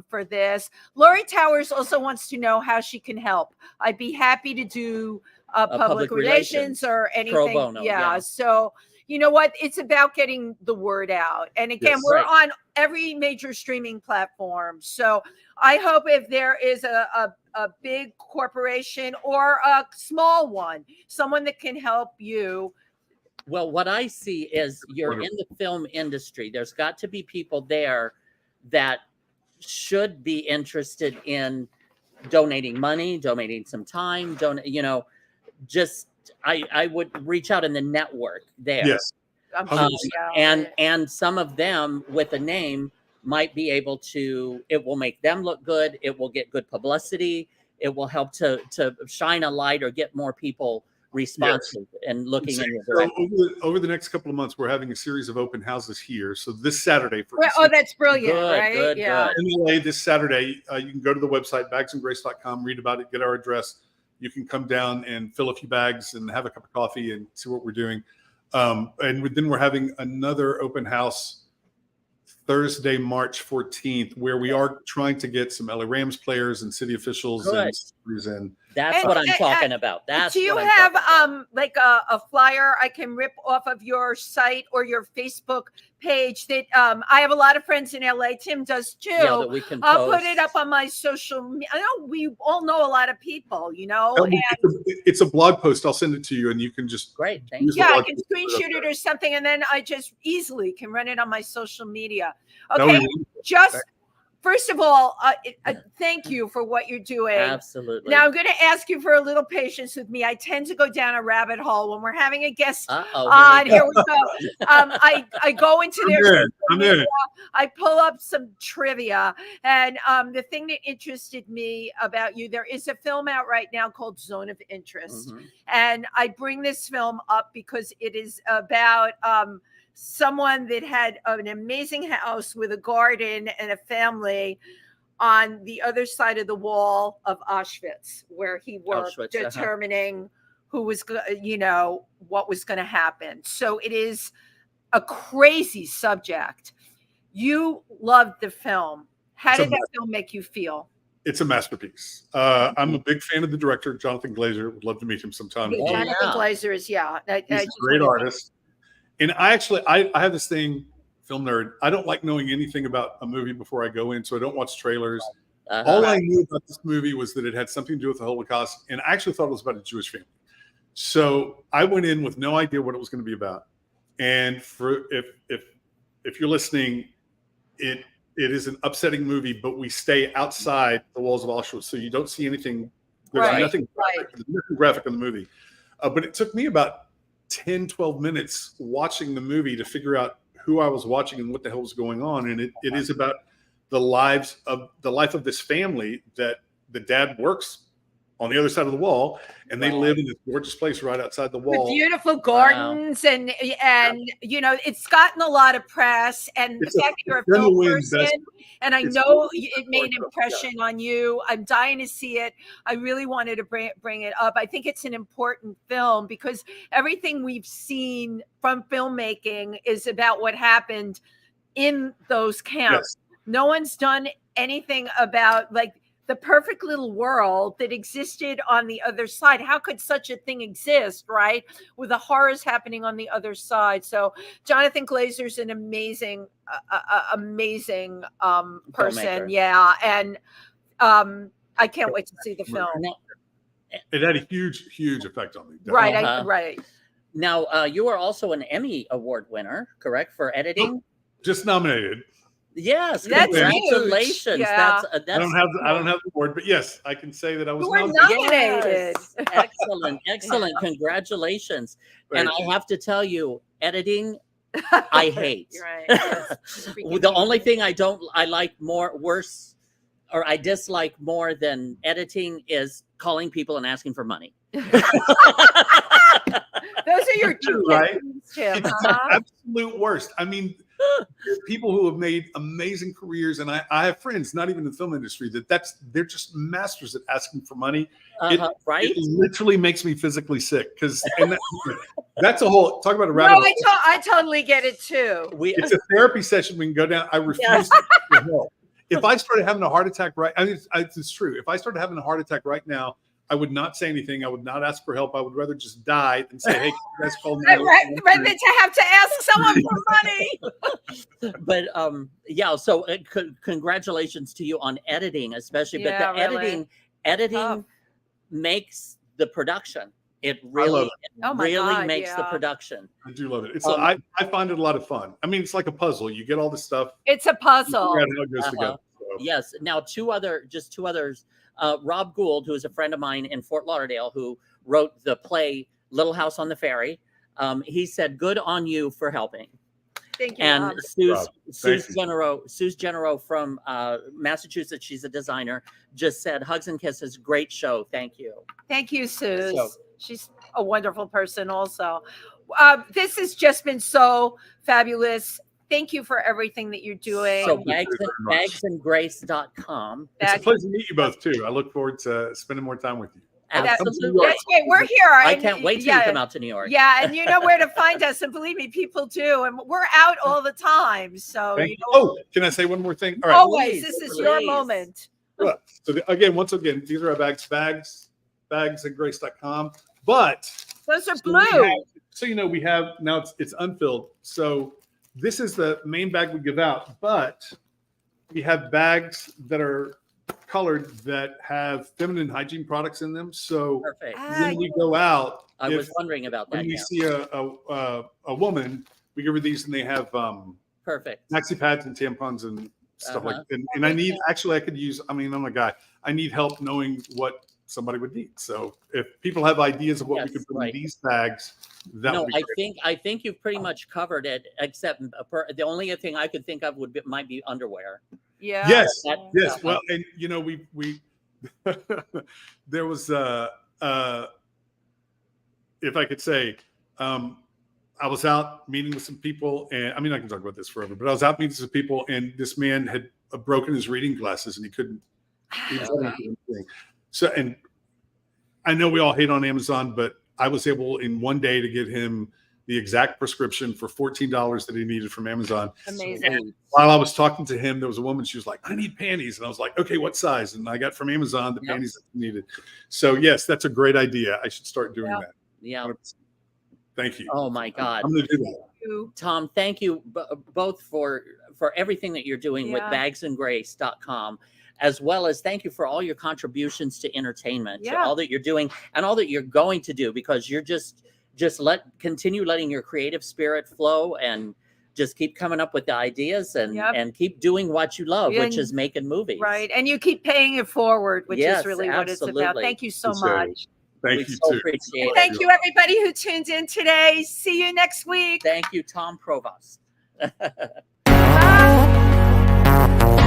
for this. Lori Towers also wants to know how she can help. I'd be happy to do public relations or anything. Pro bono, So you know what? It's about getting the word out. And again, we're on every major streaming platform. So I hope if there is a big corporation or a small one, someone that can help you. Well, what I see is you're in the film industry. There's got to be people there that should be interested in donating money, donating some time, I would reach out in the network there. Yes. And some of them with a name might be able to, it will make them look good. It will get good publicity. It will help to shine a light or get more people responsive and looking in your direction. Over the next couple of months, we're having a series of open houses here. So this Saturday, that's brilliant, right? Good. In LA this Saturday, you can go to the website bagsandgrace.com, read about it, get our address. You can come down and fill a few bags and have a cup of coffee and see what we're doing. And then we're having another open house Thursday, March 14th, where we are trying to get some LA Rams players and city officials and that's what I'm talking about. Do you have like a flyer I can rip off of your site or your Facebook page that I have a lot of friends in LA. Tim does too. Yeah, that we can I'll put it up on my social media. I know we all know a lot of people, it's a blog post. I'll send it to you and you can just great. Thank you. I can screenshot it or something, and then I just easily can run it on my social media. Okay, just First of all, thank you for what you're doing. Absolutely. Now I'm going to ask you for a little patience with me. I tend to go down a rabbit hole when we're having a guest on. Here we go. I go into their I pull up some trivia, and the thing that interested me about you, there is a film out right now called Zone of Interest, and I bring this film up because it is about someone that had an amazing house with a garden and a family on the other side of the wall of Auschwitz, where he worked, determining who was, what was going to happen. So it is a crazy subject. You loved the film. How did that film make you feel? It's a masterpiece. I'm a big fan of the director, Jonathan Glazer. Would love to meet him sometime. Jonathan Glazer is, he's a great artist. And I have this thing, film nerd. I don't like knowing anything about a movie before I go in, so I don't watch trailers. All I knew about this movie was that it had something to do with the Holocaust, and I actually thought it was about a Jewish family. So I went in with no idea what it was going to be about. And if you're listening, it is an upsetting movie, but we stay outside the walls of Auschwitz, so you don't see anything. There's nothing graphic in the movie. But it took me about 10, 12 minutes watching the movie to figure out who I was watching and what the hell was going on. And it is about the life of this family that the dad works on the other side of the wall, and they live in this gorgeous place right outside the wall. With beautiful gardens, and it's gotten a lot of press. And the fact that you're a film person, and I know it made an impression on you. I'm dying to see it. I really wanted to bring it up. I think it's an important film because everything we've seen from filmmaking is about what happened in those camps. Yes. No one's done anything about the perfect little world that existed on the other side. How could such a thing exist, right? With the horrors happening on the other side. So Jonathan Glazer's an amazing person. Filmmaker. Yeah. And I can't wait to see the film. It had a huge effect on me. Right. Right. Now, you are also an Emmy Award winner, correct, for editing? Just nominated. Yes, that's congratulations. Yeah. I don't have the award, but yes, I can say that I was nominated. Yes. Excellent. Congratulations. And I have to tell you, editing, I hate. Right. The only thing I like I dislike more than editing is calling people and asking for money. Those are your two right? Tim. It's the absolute worst. I mean, people who have made amazing careers, and I have friends, not even in the film industry, they're just masters at asking for money. Right? It literally makes me physically sick because that's a whole talk about a rabbit hole. I totally get it too. It's a therapy session we can go down. I refuse to get help. If I started having a heart attack it's true. If I started having a heart attack right now, I would not say anything. I would not ask for help. I would rather just die than say, "Hey, you guys call me." Rather than to have to ask someone for money. But so congratulations to you on editing, especially. But the editing makes the production. It really, makes the production. I do love it. It's I find it a lot of fun. I mean, it's like a puzzle. You get all this stuff. It's a puzzle. How it goes together. So. Yes. Now, two others. Rob Gould, who is a friend of mine in Fort Lauderdale, who wrote the play Little House on the Ferry. He said, "Good on you for helping." Thank you. And Suze Genero from Massachusetts, she's a designer, just said, "Hugs and kisses, great show. Thank you." Thank you, Suze. She's a wonderful person also. This has just been so fabulous. Thank you for everything that you're doing. So bagsandgrace.com. It's a pleasure to meet you both too. I look forward to spending more time with you. Absolutely. We're here. I can't wait till you come out to New York. Yeah, and you know where to find us. And believe me, people do. And we're out all the time. So can I say one more thing? All right. Always. This is your moment. Well, so once again, these are our bagsandgrace.com. But those are blue. We have now it's unfilled. So this is the main bag we give out, but we have bags that are colored that have feminine hygiene products in them. So when we go out, I was wondering about that. When we see a woman, we give her these, and they have perfect maxi pads and tampons and stuff like that. And I need, actually, I could use, I mean, I'm a guy, I need help knowing what somebody would need. So if people have ideas of what we could put in these bags, that would be great. I think you've pretty much covered it, except the only thing I could think of might be underwear. Yeah. Yes. Yes. Well, and you know, we there was if I could say, I was out meeting with some people, and I mean, I can talk about this forever, but I was out meeting some people, and this man had broken his reading glasses, and he couldn't. So, and I know we all hate on Amazon, but I was able in one day to get him the exact prescription for $14 that he needed from Amazon. Amazing. And while I was talking to him, there was a woman, she was like, I need panties. And I was like, okay, what size? And I got from Amazon the panties that he needed. So yes, that's a great idea. I should start doing that. Yeah. Thank you. Oh my God. I'm going to do that. Tom, thank you both for everything that you're doing with bagsandgrace.com, as well as thank you for all your contributions to entertainment, to all that you're doing and all that you're going to do, because you're just continue letting your creative spirit flow and just keep coming up with the ideas and keep doing what you love, which is making movies. Right. And you keep paying it forward, which is really what it's about. Thank you so much. Thank you so too. Appreciate it. Thank you, everybody who tuned in today. See you next week. Thank you, Tom Provost. Bye.